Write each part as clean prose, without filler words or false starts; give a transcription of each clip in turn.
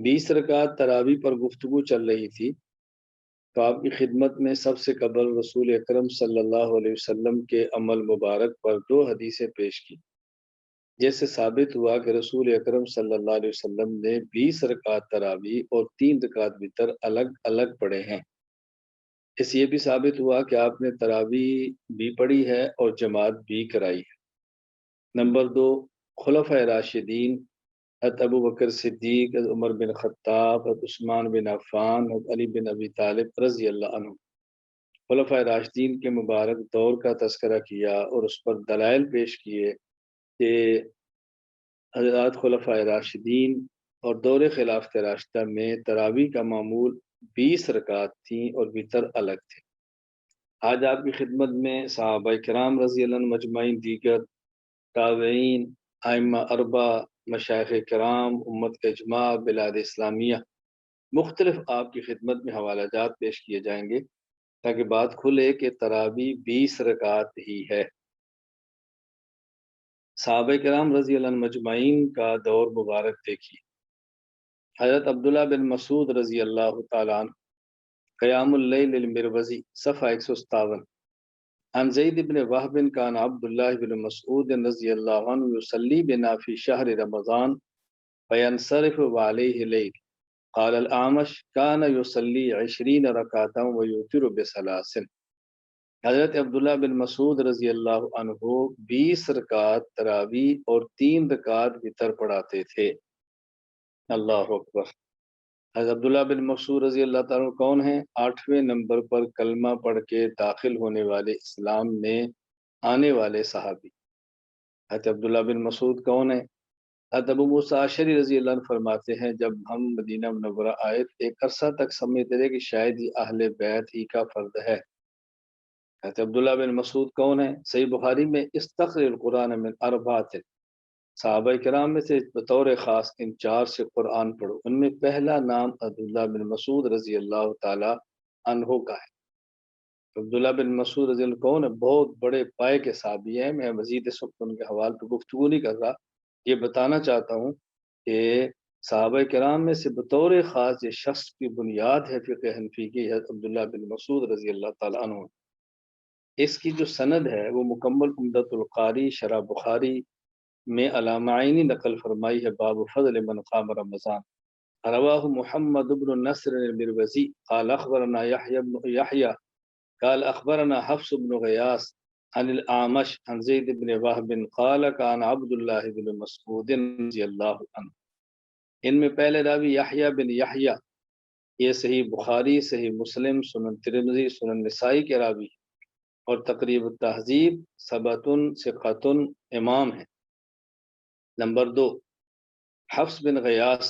20 رکعت تراویح پر گفتگو چل رہی تھی تو آپ کی خدمت میں سب سے قبل رسول اکرم صلی اللہ علیہ وسلم کے عمل مبارک پر 2 حدیثیں پیش کی، جیسے ثابت ہوا کہ رسول اکرم صلی اللہ علیہ وسلم نے 20 رکعت تراویح اور 3 رکعت وتر الگ الگ پڑھے ہیں۔ اس یہ بھی ثابت ہوا کہ آپ نے تراویح بھی پڑھی ہے اور جماعت بھی کرائی ہے۔ نمبر 2، خلفائے راشدین حضرت ابو بکر صدیق، حضرت عمر بن خطاب، حضرت عثمان بن عفان، حضرت علی بن ابی طالب رضی اللہ عنہ، خلفائے راشدین کے مبارک دور کا تذکرہ کیا اور اس پر دلائل پیش کیے کہ حضرات خلفائے راشدین اور دور خلافت راشدہ میں تراویح کا معمول 20 رکعت تھیں اور وتر الگ تھے۔ آج آپ کی خدمت میں صحابہ کرام رضی اللہ عنہ مجمعین، دیگر تابعین، ائمہ اربع، مشائخ کرام، امت کا اجماع، بلاد اسلامیہ، مختلف آپ کی خدمت میں حوالہ جات پیش کیے جائیں گے تاکہ بات کھلے کہ تراویح 20 رکعت ہی ہے۔ صحابہ کرام رضی اللہ عنہ مجمعین کا دور مبارک دیکھیے۔ حضرت عبداللہ بن مسعود رضی اللہ تعالیٰ عنہ، قیام اللیل المروزی، صفحہ 157۔ عن زید بن وهب كان عبد الله بن مسعود رضی اللہ عنہ يصلي بنا في شهر رمضان فينصرف وعليه ليل، قال الأعمش كان يصلي 20 ركعة ويوتر بثلاث۔ حضرت عبداللہ بن مسعود رضی اللہ عنہ 20 رکعت تراویح اور 3 رکعت وتر پڑھاتے تھے۔ اللہ اکبر۔ حضرت عبداللہ بن مسعود رضی اللہ تعالیٰ کون ہیں؟ 8ویں نمبر پر کلمہ پڑھ کے داخل ہونے والے، اسلام میں آنے والے صحابی۔ حضرت عبداللہ بن مسعود کون ہیں؟ حضرت ابو موسیٰ اشعری رضی اللہ عنہ فرماتے ہیں جب ہم مدینہ منورہ آئے ایک عرصہ تک سمجھتے رہے کہ شاید یہ اہل بیت ہی کا فرد ہے۔ حضرت عبداللہ بن مسعود کون ہیں؟ صحیح بخاری میں استخر القرآن من اربعۃ، صحابہ کرام میں سے بطور خاص ان 4 سے قرآن پڑھو۔ ان میں پہلا نام عبداللہ بن مسعود رضی اللہ تعالی عنہ کا ہے۔ عبداللہ بن مسعود رضی اللہ کون ہے؟ بہت بڑے پائے کے صحابی ہیں۔ میں مزید اس وقت ان کے حوالے پہ گفتگو نہیں کر رہا، یہ بتانا چاہتا ہوں کہ صحابہ کرام میں سے بطور خاص یہ شخص کی بنیاد ہے فقہ حنفی کی، حضرت عبداللہ بن مسعود رضی اللہ تعالی عنہ۔ اس کی جو سند ہے وہ مکمل عمدۃ القاری شرح بخاری میں علامہ عینی نقل فرمائی ہے، باب فضل من قام رمضان۔ رواہ محمد بن نصر المروزی قال اخبرنا يحيى بن يحيى قال اخبرنا حفص بن غياث عن الاعمش عن زید بن وهب قال كان عبد الله بن مسعود رضی اللہ عنہ۔ ان میں پہلے راوی یحییٰ بن یحییٰ، یہ صحیح بخاری، صحیح مسلم، سنن ترمذی، سنن نسائی کے راوی اور تقریب التہذیب ثبتن ثقتن امام ہیں۔ نمبر 2، حفص بن غیاث،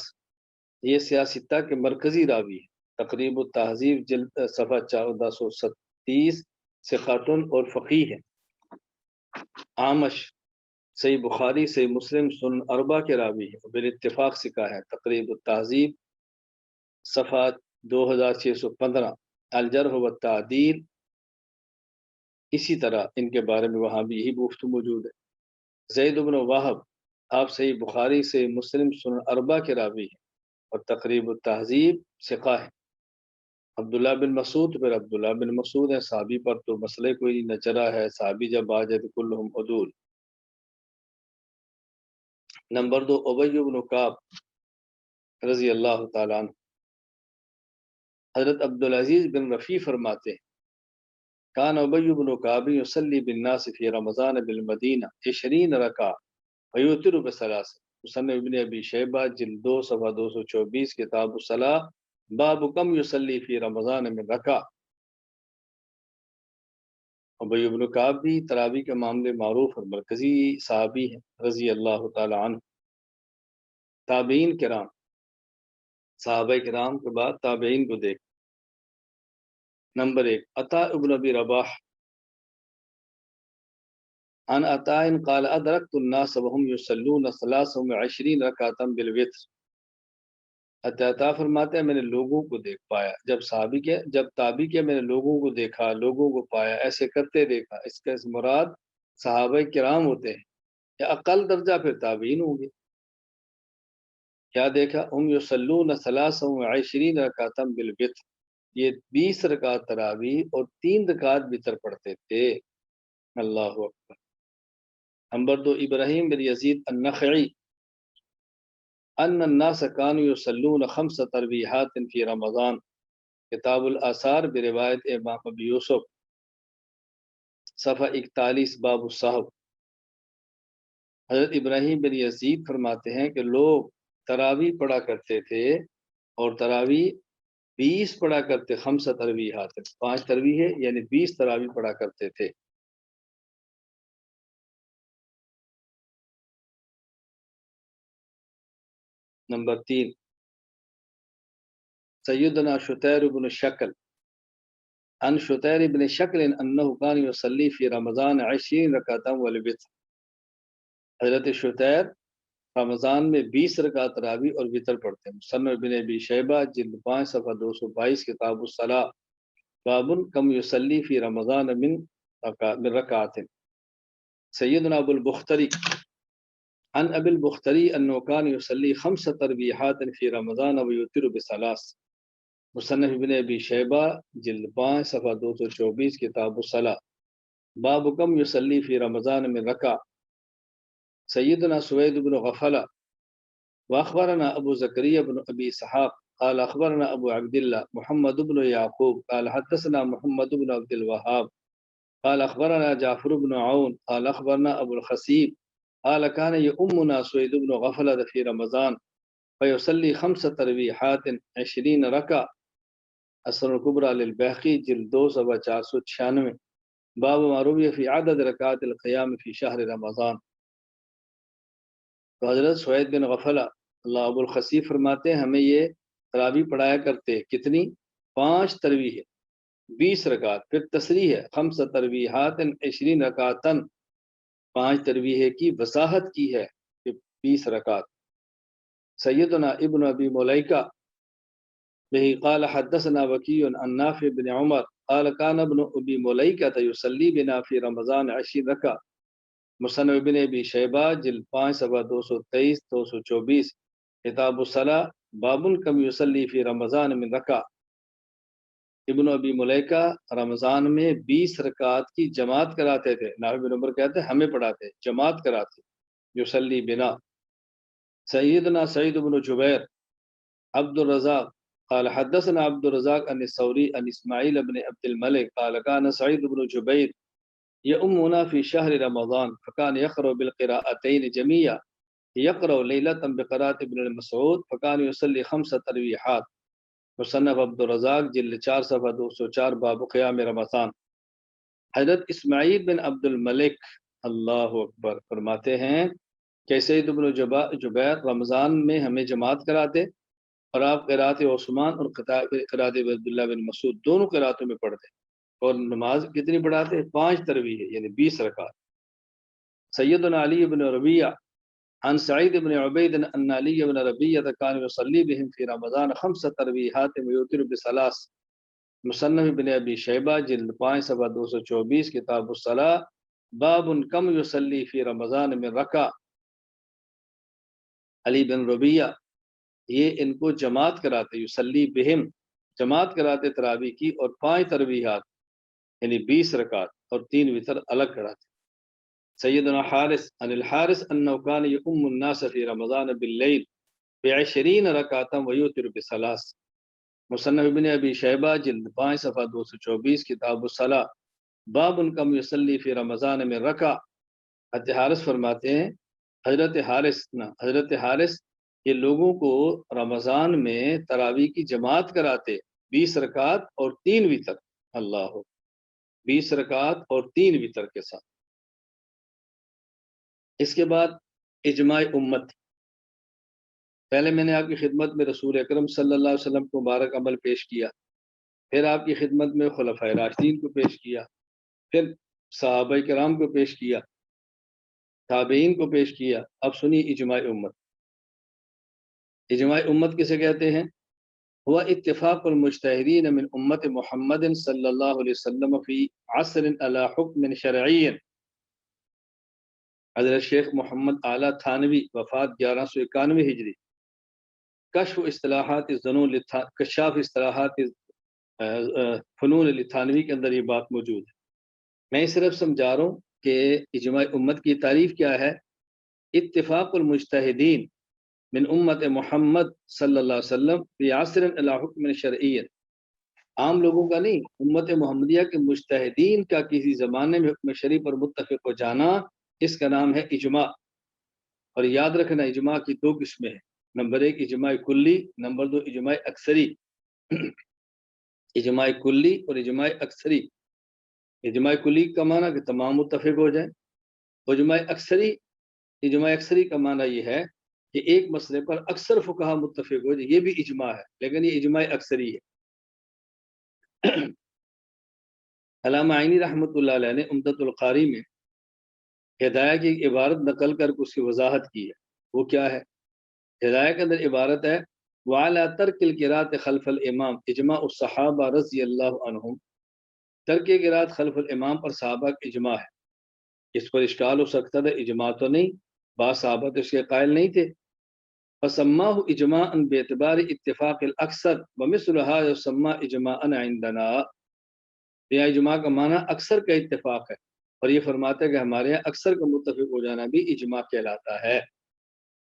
یہ سیاستہ کے مرکزی راوی ہے، تقریب التہذیب جلد صفحہ 1430، ثقتن اور فقیہ ہے۔ اعمش، صحیح بخاری، صحیح مسلم، سنن اربع کے راوی ہے، بالاتفاق ثقہ ہے، تقریب التہذیب صفحہ 2615، الجرح والتعدیل اسی طرح ان کے بارے میں وہاں بھی یہی گفتگو موجود ہے۔ زید بن وہب، آپ صحیح بخاری، صحیح مسلم، سنن اربع کے راوی ہیں اور تقریب التہذیب ثقہ ہے۔ عبداللہ بن مسعود، پھر عبداللہ بن مسعود ہے، صحابی پر تو مسئلہ کوئی نہ چلا ہے، صحابی جب آ جائے تو کلہم عدول۔ نمبر 2، ابی بن کعب رضی اللہ تعالیٰ عنہ، حضرت عبدالعزیز بن رفیع فرماتے ہیں کان ابی بن کعب یصلی بالناس فی رمضان بالمدینہ 20 رکعہ ویوتر بثلاث۔ مصنف ابن ابی شیبہ جلد 2 صفحہ 224، کتاب الصلاۃ، باب کم یصلی فی رمضان من رکعہ۔ ابی بن کعب بھی تراویح کے معاملے معروف اور مرکزی صحابی ہیں رضی اللہ تعالی عنہ۔ تابعین کرام، صحابہ کرام کے بعد تابعین کو دیکھ۔ نمبر 1، عطاء ابن ابی رباح عن عطاء قال ادرکت الناس وهم يصلون 23 رکعتا بالوتر۔ عطا فرماتے ہیں میں نے لوگوں کو دیکھ پایا، جب تابعی کے میں نے لوگوں کو دیکھا، لوگوں کو پایا ایسے کرتے دیکھا، اس کا مراد صحابہ کرام ہوتے ہیں یا اقل درجہ پھر تابعین ہوں گے۔ کیا دیکھا؟ ہم یصلون 23 رکعتم بالوتر، یہ 20 رکعت تراویح اور 3 رکعت وتر پڑھتے تھے۔ اللہ اکبر۔ نمبر 2، ابراہیم بن یزید النخعی ان الناس كانوا يصلون 5 تراویحات فی رمضان، کتاب الآثار بروایت امام ابی یوسف، صفحہ 41، باب الصحب۔ حضرت ابراہیم بن یزید فرماتے ہیں کہ لوگ تراویح پڑھا کرتے تھے، اور تراویح 20 پڑھا کرتے، 5 تراویحات، 5 تراویح ہے یعنی 20 تراویح پڑھا کرتے تھے۔ نمبر 3، سیدنا شتیر بن شکل ان شتیر بن شکل انه كان يصلي في رمضان 20 رکعتا والوتر، حضرت شتیر رمضان میں 20 رکعت تراویح اور وتر پڑھتے ہیں۔ مصنف ابن ابی شیبہ جلد 5 صفحہ 222، کتاب الصلاۃ، باب کم یصلی فی رمضان من رکعات۔ سیدنا ابو البختری عن ابی البختری انه كان يصلي 5 تراویحات فی رمضان ویوتر بثلاث، مصنف ابن ابی شیبہ جلد 5 صفحہ 224، کتاب الصلاۃ، باب کم یصلی فی رمضان من رکع۔ سیدنا سوید بن غفلہ واخبرنا ابو زكريا بن ابي اسحاق قال اخبرنا ابو عبد الله محمد بن يعقوب قال حدثنا محمد بن عبد الوهاب قال اخبرنا جعفر بن عون قال اخبرنا ابو الخصيب قال كان يؤمنا سويد بن غفلة في رمضان فيصلي 5 تراويحات 20 ركعة، السنن الكبرى للبيهقي جلد 2 صفحہ 496، باب ما روي في عدد ركعات القيام في شهر رمضان۔ تو حضرت سوید بن غفلہ اللہ ابو الخصیب فرماتے ہیں ہمیں یہ تراویح پڑھایا کرتے، کتنی؟ 5 تراویح ہے 20 رکعت، پھر تصریح ہے 5 تراویحات 20 رکعتن، 5 تراویح کی وضاحت کی ہے کہ 20 رکعت۔ سیدنا ابن ابی ملیکہ بہی قال حدثنا وکیع عن نافع بن عمر قال كان ابن ابی ملیکہ یصلی بنا فی رمضان 20 رکعہ، مصنف ابن ابی شیبہ جلد 5 صفحہ 223 224، کتاب الصلاۃ، باب کم یصلی فی رمضان من رکع۔ ابن ابی ملیکہ رمضان میں 20 رکعات کی جماعت کراتے تھے، نافع بن عمر کہتے ہیں ہمیں پڑھاتے، جماعت کراتے، یصلی بنا۔ سیدنا سعید بن جبیر عبد الرزاق قال حدثنا عبد الرزاق عن الثوری عن اسماعیل بن عبد الملک قال كان سعید بن جبیر يؤمنا في شهر رمضان فكان يقرأ بالقراءتين جميعا، يقرأ ليلة بقراءة ابن مسعود فكان يصلي 5 تراويحات، مصنف عبد الرزاق جلد 4 صفحہ 204، باب قیام رمضان۔ حضرت اسماعیل بن عبد الملک اللہ اکبر فرماتے ہیں کہ سعید بن جبیر رمضان میں ہمیں جماعت کراتے، اور آپ قراءت عثمان اور قراءت عبداللہ بن مسعود دونوں قراءتوں میں پڑھتے، اور نماز کتنی پڑھاتے؟ 5 تراویح یعنی 20 رکعت۔ سیدنا علی بن ربیعہ عن سعید بن عبید ان علی بن ربیعہ كان يصلي بهم في رمضان 5 تراویحات ويوتر بثلاث، مصنف ابن ابی شیبہ جلد 5 صفحہ 224، کتاب الصلاۃ، باب کم یصلی فی رمضان من رکع۔ علی بن ربیعہ یہ ان کو جماعت کراتے، یصلی بہم جماعت کراتے تراویح کی، اور 5 تراویحات یعنی 20 رکعت اور 3 وتر الگ کراتے۔ سیدنا حارث عن الحارث انه كان يؤم الناس في رمضان بالليل ب20 ركعة ويوتر بثلاث، مصنف ابن ابی شیبہ جلد 5 صفحہ 224، کتاب الصلاۃ، باب کم یصلی فی رمضان میں رکع۔ حضرت حارث فرماتے ہیں حضرت حارث یہ لوگوں کو رمضان میں تراویح کی جماعت کراتے، 20 رکعت اور 3 وتر، اللہ 20 رکعت اور 3 وتر کے ساتھ۔ اس کے بعد اجماع امت، پہلے میں نے آپ کی خدمت میں رسول اکرم صلی اللہ علیہ وسلم کو مبارک عمل پیش کیا، پھر آپ کی خدمت میں خلفائے راشدین کو پیش کیا، پھر صحابہ کرام کو پیش کیا، تابعین کو پیش کیا، اب سنی اجماع امت۔ اجماع امت کسے کہتے ہیں؟ ہوا اتفاق المجتہدین من امت محمد صلی اللہ علیہ وسلم فی عصر علی حکم شرعی۔ حضرت شیخ محمد اعلیٰ تھانوی وفات 1191 ہجری، کشف اصطلاحات کشاف اصطلاحات فنون لتھانوی کے اندر یہ بات موجود ہے. میں صرف سمجھا رہا ہوں کہ اجماع امت کی تعریف کیا ہے. اتفاق المجتہدین من امت محمد صلی اللہ علیہ وسلم فی عصر الی حکم شرعی، عام لوگوں کا نہیں، امت محمدیہ کے مجتہدین کا کسی زمانے میں حکم شرعی پر متفق ہو جانا، اس کا نام ہے اجماع. اور یاد رکھنا اجماع کی دو قسمیں ہیں، نمبر 1 اجماع کلی، نمبر 2 اجماع اکثری. اجماع کلی اور اجماع اکثری. اجماع کلی کا معنی کہ تمام متفق ہو جائیں. اجماع اکثری کا معنی یہ ہے کہ ایک مسئلے پر اکثر فقہا متفق ہو جائے، یہ بھی اجماع ہے لیکن یہ اجماع اکثری ہے. علامہ عینی رحمۃ اللہ علیہ نے عمدۃ القاری میں ہدایہ کی ایک عبارت نقل کر کے اس کی وضاحت کی ہے. وہ کیا ہے؟ ہدایہ کے اندر عبارت ہے وعلی ترک القراءۃ خلف الامام اجماع الصحابہ رضی اللہ عنہم، ترک قراءت خلف الامام پر صحابہ کا اجماع ہے. اس پر اشکال ہو سکتا تھا اجماع تو نہیں، بعض صحابہ تو اس کے قائل نہیں تھے. فسماہ اجماعا باعتبار اتفاق الاکثر ومثلها یسمى اجماعا عندنا. یہاں اجماع کا معنی اکثر کا اتفاق ہے، اور یہ فرماتا ہے کہ ہمارے یہاں اکثر کا متفق ہو جانا بھی اجماع کہلاتا ہے.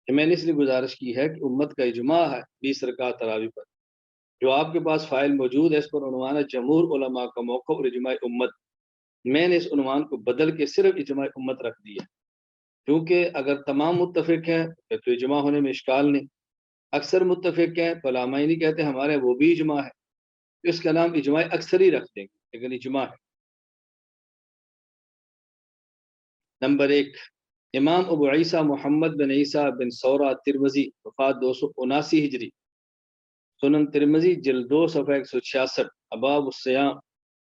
میں نے اس لیے گزارش کی ہے کہ امت کا اجماع ہے 20 رکعت تراویح پر. جو آپ کے پاس فائل موجود ہے اس پر عنوان ہے جمہور علماء کا موقف اور اجماع امت. میں نے اس عنوان کو بدل کے صرف اجماع امت رکھ دیا، کیونکہ اگر تمام متفق ہیں تو اجماع ہونے میں اشکال نہیں. اکثر متفق ہیں تو علامہ عینی کہتے ہیں ہمارے وہ بھی اجماع ہے، اس کا نام اجماع اکثری رکھ دیں گے لیکن اجماع ہے. نمبر 1 امام ابو عیسیٰ محمد بن عیسیٰ بن ثورہ ترمذی، وفات 279 ہجری، سنن ترمذی جلد 2 صفحہ 166، ابواب الصیام،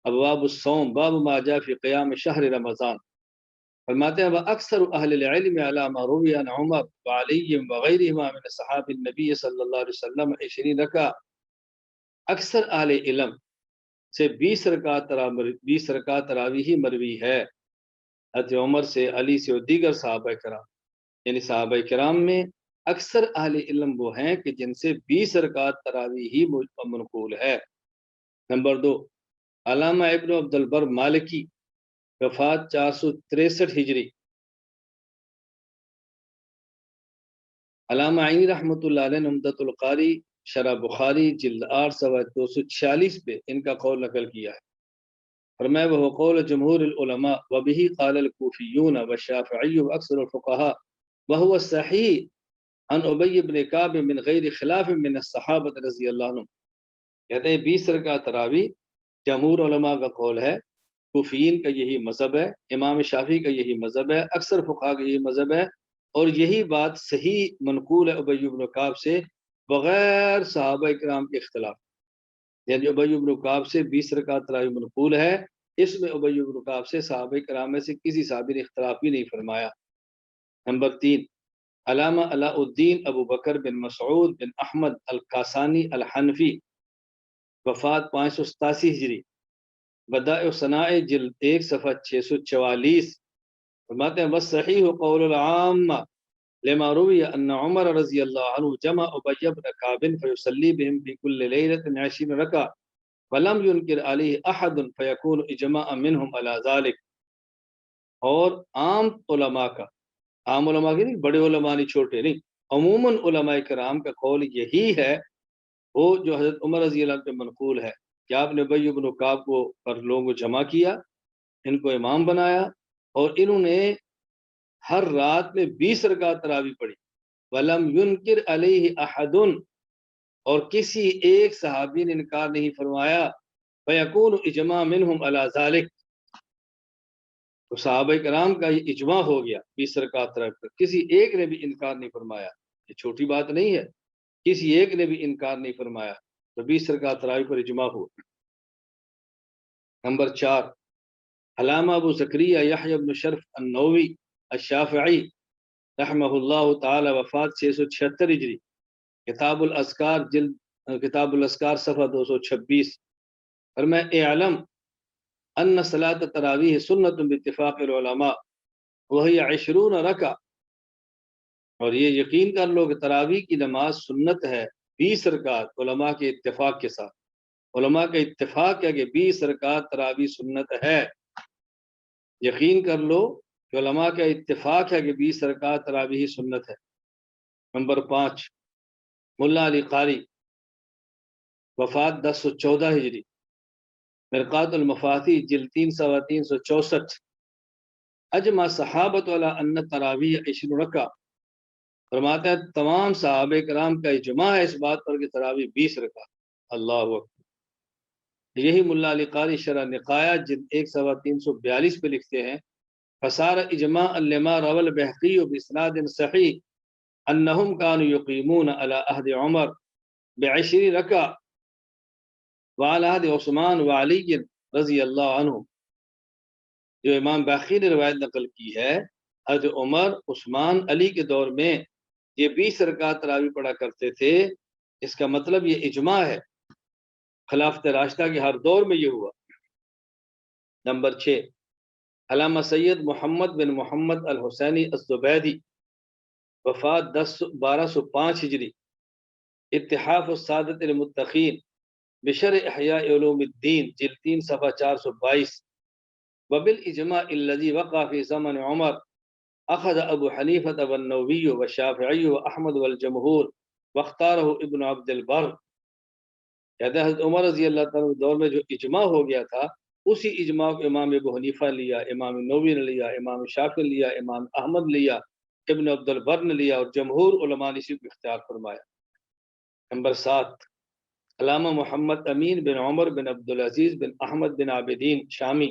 ابواب الصوم، باب ما جاء فی قیام شہر رمضان. فرماتے ہیں اکثر اہل العلم علی ما روی عن عمر وعلی وغیرہما من صحاب النبی صلی اللہ علیہ وسلم 20 رکعہ. اکثر اہل علم سے 20 رکعت تراویح مروی ہے، حضرت عمر سے، علی سے اور دیگر صحابہ کرام. یعنی صحابہ کرام میں اکثر اہل علم وہ ہیں کہ جن سے 20 رکعت تراویح ہی منقول ہے. نمبر 2 علامہ ابن عبد البر مالکی، وفات 463 ہجری. علامہ عینی رحمۃ اللہ علیہ نے عمدۃ القاری شرح بخاری جلد 8 صفحہ 246 پہ ان کا قول نقل کیا ہے. فرمایا وہ قول جمہور العلماء وبہ قال الکوفیون والشافعی واکثر الفقہاء وهو الصحیح عن ابی بن کعب من غیر خلاف من الصحابہ رضی اللہ عنہم. کہتے ہیں 20 رکعت تراویح جمہور علماء کا قول ہے، کوفیین کا یہی مذہب ہے، امام شافعی کا یہی مذہب ہے، اکثر فقہاء کا یہی مذہب ہے، اور یہی بات صحیح منقول ہے ابی بن کعب سے بغیر صحابہ کرام کے اختلاف. یعنی ابی بن کعب سے 20 رکعت تراویح منقول ہے، اس میں ابی بن کعب سے صحابہ کرام میں سے کسی صحابی نے اختلاف بھی نہیں فرمایا. نمبر 3 علامہ علاء الدین ابو بکر بن مسعود بن احمد القاسانی الحنفی، وفات 587 ہجری، بدائع ثنائے جلد 1 صفحہ 644. فرماتے ہیں والصحیح قول العامہ لما روی ان عمر رضی اللہ عنہ جمع ابی بن کعب فیصلی بهم فی کل لیلۃ 20 رکعہ ولم ينکر علیہ احد فیکون اجماع منہم علی ذلک. اور عام علماء کا، عام علماء کی نہیں، بڑے علماء نہیں، چھوٹے نہیں، عموماً علماء کرام کا قول یہی ہے وہ جو حضرت عمر رضی اللہ عنہ پہ منقول ہے کہ آپ نے ابی بن کعب کو پر لوگوں کو جمع کیا، ان کو امام بنایا، اور انہوں نے ہر رات میں 20 رکعت تراویح پڑھی. ولم ينکر علیہ احد، اور کسی ایک صحابی نے انکار نہیں فرمایا. فیکون اجماع منہم علی ذلک، تو صحابہ کرام کا یہ اجماع ہو گیا 20 رکعت تراویح پر. کسی ایک نے بھی انکار نہیں فرمایا، یہ چھوٹی بات نہیں ہے، کسی ایک نے بھی انکار نہیں فرمایا، تو 20 رکعت تراویح پر اجماع ہو. نمبر 4 علامہ ابو زکریا یحییٰ بن شرف النووی الشافعی رحمہ اللہ تعالی، وفات 676 ہجری، کتاب الاذکار جلد کتاب الاذکار صفحہ 226. فرمایا اعلم ان صلاۃ التراویح سنت باتفاق العلماء وہی 20 رکعہ، اور یہ یقین کر لو کہ تراویح کی نماز سنت ہے 20 رکعت علماء کے اتفاق کے ساتھ، علماء کا اتفاق ہے کہ 20 رکعت تراویح سنت ہے، یقین کر لو کہ علماء کا اتفاق ہے کہ 20 رکعت تراویح سنت ہے۔ نمبر 5، ملا علی قاری، وفات 1014 ہجری، مرقات المفاتیح جلد 364، اجمع صحابت علی ان تراویح 20 رکعت، فرماتا ہے تمام صحابہ کرام کا اجماع ہے اس بات پر کہ تراویح 20 رکعت۔ اللہ اکبر۔ یہی ملا علی قاری شرح نقایہ جلد 1 پہ لکھتے ہیں فصار اجماع لما روى البيهقي باسناد صحیح انہم كانوا يقيمون على عهد عمر ب20 رکعہ وعلى عهد عثمان وعلی رضی اللہ عنہ۔ جو امام باقی نے روایت نقل کی ہے حضرت عمر، عثمان، علی کے دور میں یہ 20 رکعت تراویح پڑھا کرتے تھے، اس کا مطلب یہ اجماع ہے، خلافت راشدہ کے ہر دور میں یہ ہوا۔ نمبر 6، علامہ سید محمد بن محمد الحسینی الزبیدی، وفات 1205 ہجری، اتحاف السادۃ المتقین بشرح احیاء علوم الدین جلد 3 صفحہ 422، وبالاجماع الذي وقع في زمن عمر اخذ ابو حنیفہ والنووی والشافعی واحمد والجمہور واختارہ ابن عبد البر۔ کہتے ہیں حضرت عمر رضی اللہ تعالیٰ کے دور میں جو اجماع ہو گیا تھا، اسی اجماع کو امام ابو حنیفہ نے لیا، امام نووی نے لیا، امام شافعی نے لیا، امام احمد نے لیا، ابن عبد البر نے لیا، اور جمہور علماء نے اسی کو اختیار فرمایا۔ نمبر 7، علامہ محمد امین بن عمر بن عبدالعزیز بن احمد بن عابدین شامی،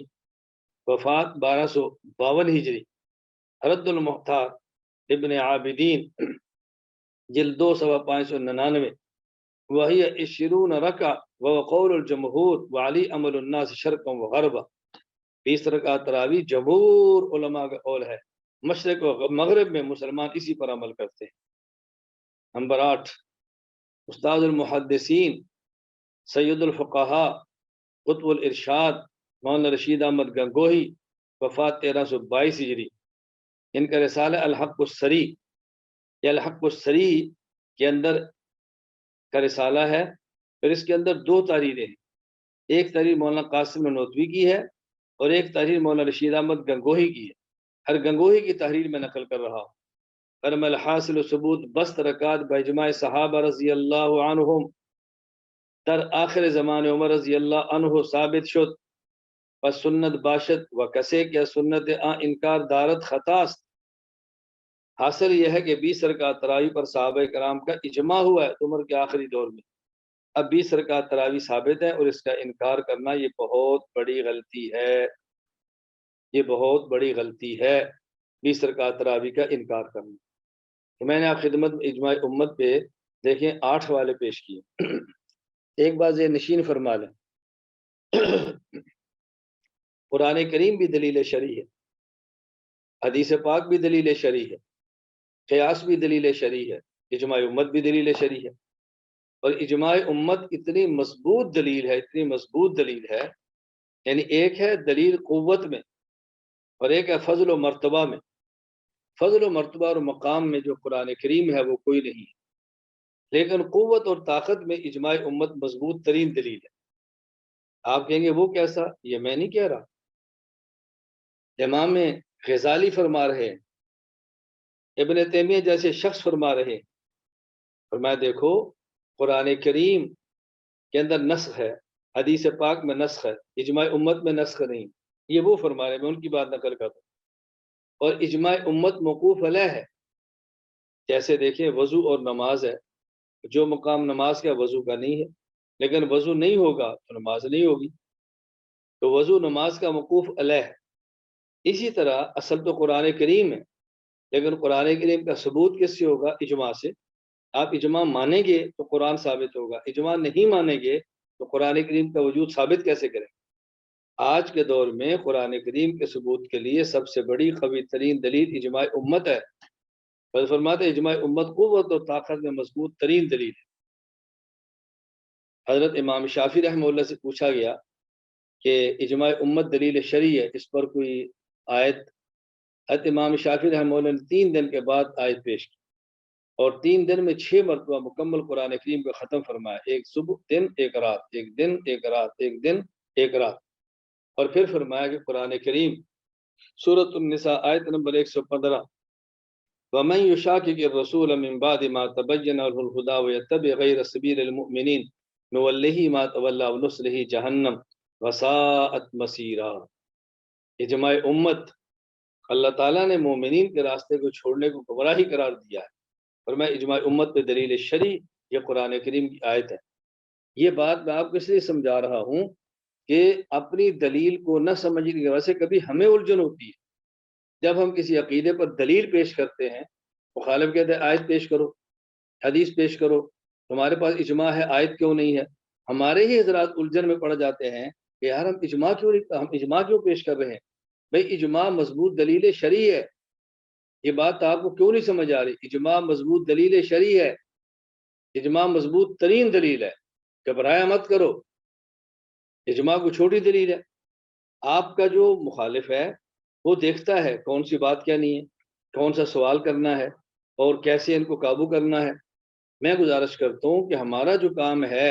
وفات 1252 ہجری، رد المختار ابن عابدین جلد 2 صفحہ 599، وہی 20 رکعہ وقول الجمہور وعلی عمل الناس شرقا وغربا۔ 20 رکعت تراویح جمہور علماء کا قول ہے، مشرق و مغرب میں مسلمان اسی پر عمل کرتے ہیں۔ نمبر 8، استاد المحدثین سید الفقہاء قطب الارشاد مولانا رشید احمد گنگوہی، وفات 1322 ہجری۔ ان کا رسالہ الحق السری یا الحق السری کے اندر کا رسالہ ہے، پھر اس کے اندر 2 تحریریں ہیں، ایک تحریر مولانا قاسم نانوتوی کی ہے اور ایک تحریر مولانا رشید احمد گنگوہی کی ہے۔ ہر گنگوہی کی تحریر میں نقل کر رہا ہوں۔ فرم الحاصل ثبوت 20 رکعت باجماع صحابہ رضی اللہ عنہم در آخر زمان عمر رضی اللہ عنہ ثابت شد، پس سنت باشد و کسے کیا سنت انکار دارت خطاست۔ حاصل یہ ہے کہ 20 رکعت تراویح پر صحابہ کرام کا اجماع ہوا ہے عمر کے آخری دور میں۔ اب 20 رکعت تراویح ثابت ہے اور اس کا انکار کرنا یہ بہت بڑی غلطی ہے، یہ بہت بڑی غلطی ہے 20 رکعت تراویح کا انکار کرنا۔ تو میں نے آپ خدمت اجماع امت پہ دیکھیں 8 حوالے پیش کیے۔ ایک بات یہ نشین فرما لیں، قرآن کریم بھی دلیل شرعی ہے، حدیث پاک بھی دلیل شرعی ہے، قیاس بھی دلیل شرعی ہے، اجماع امت بھی دلیل شرعی ہے۔ اور اجماع امت اتنی مضبوط دلیل ہے، اتنی مضبوط دلیل ہے، یعنی ایک ہے دلیل قوت میں اور ایک ہے فضل و مرتبہ میں۔ فضل و مرتبہ اور مقام میں جو قرآن کریم ہے وہ کوئی نہیں ہے، لیکن قوت اور طاقت میں اجماع امت مضبوط ترین دلیل ہے۔ آپ کہیں گے وہ کیسا؟ یہ میں نہیں کہہ رہا، امام غزالی فرما رہے ہیں، ابن تیمیہ جیسے شخص فرما رہے ہیں۔ فرمایا دیکھو قرآن کریم کے اندر نسخ ہے، حدیث پاک میں نسخ ہے، اجماع امت میں نسخ نہیں، یہ وہ فرما رہے ہیں، میں ان کی بات نقل کرتا ہوں۔ اور اجماع امت موقوف علیہ ہے، جیسے دیکھیں وضو اور نماز ہے، جو مقام نماز کا وضو کا نہیں ہے، لیکن وضو نہیں ہوگا تو نماز نہیں ہوگی، تو وضو نماز کا موقوف علیہ ہے۔ اسی طرح اصل تو قرآن کریم ہے، لیکن قرآن کریم کا ثبوت کس سے ہوگا؟ اجماع سے۔ آپ اجماع مانیں گے تو قرآن ثابت ہوگا، اجماع نہیں مانیں گے تو قرآن کریم کا وجود ثابت کیسے کریں؟ آج کے دور میں قرآن کریم کے ثبوت کے لیے سب سے بڑی قوی ترین دلیل اجماع امت ہے۔ فرماتے ہیں اجماع امت قوت اور طاقت میں مضبوط ترین دلیل ہے۔ حضرت امام شافعی رحمہ اللہ سے پوچھا گیا کہ اجماع امت دلیل شرعی ہے، اس پر کوئی آیت؟ حضرت امام شافعی رحمہ اللہ نے 3 دن کے بعد آیت پیش کی، اور 3 دن میں 6 مرتبہ مکمل قرآن کریم کو ختم فرمایا، ایک صبح دن ایک رات، ایک دن ایک رات، ایک دن ایک رات۔ اور پھر فرمایا کہ قرآن کریم سورۃ النساء آیت نمبر 115، وَمَن يُشَاقِقِ الرَّسُولَ مِن بَعْدِ مَا تَبَيَّنَ لَهُ الْهُدَىٰ وَيَتَّبِعْ غَيْرَ سَبِيلِ الْمُؤْمِنِينَ نُوَلِّهِ مَا تَوَلَّىٰ وَنُصْلِهِ جَهَنَّمَ وَسَاءَتْ مَصِيرًا۔ اجماع امت، اللہ تعالیٰ نے مومنین کے راستے کو چھوڑنے کو گمراہی قرار دیا ہے، اور میں اجماع امت پہ دلیل شرعی یہ قرآن کریم کی آیت ہے۔ یہ بات میں آپ کو اس لیے سمجھا رہا ہوں کہ اپنی دلیل کو نہ سمجھنے کی وجہ سے کبھی ہمیں الجھن ہوتی ہے۔ جب ہم کسی عقیدے پر دلیل پیش کرتے ہیں، مخالف کہتے ہیں آیت پیش کرو، حدیث پیش کرو، تمہارے پاس اجماع ہے، آیت کیوں نہیں ہے؟ ہمارے ہی حضرات الجھن میں پڑ جاتے ہیں کہ یار ہم اجماع کیوں پیش کر رہے ہیں؟ بھئی اجماع مضبوط دلیل شرعی ہے، یہ بات آپ کو کیوں نہیں سمجھ آ رہی؟ اجماع مضبوط دلیل شرعی ہے، اجماع مضبوط ترین دلیل ہے، گھبرایا مت کرو، اجماع کو چھوٹی دلیل ہے۔ آپ کا جو مخالف ہے وہ دیکھتا ہے کون سی بات کیا نہیں ہے، کون سا سوال کرنا ہے، اور کیسے ان کو قابو کرنا ہے۔ میں گزارش کرتا ہوں کہ ہمارا جو کام ہے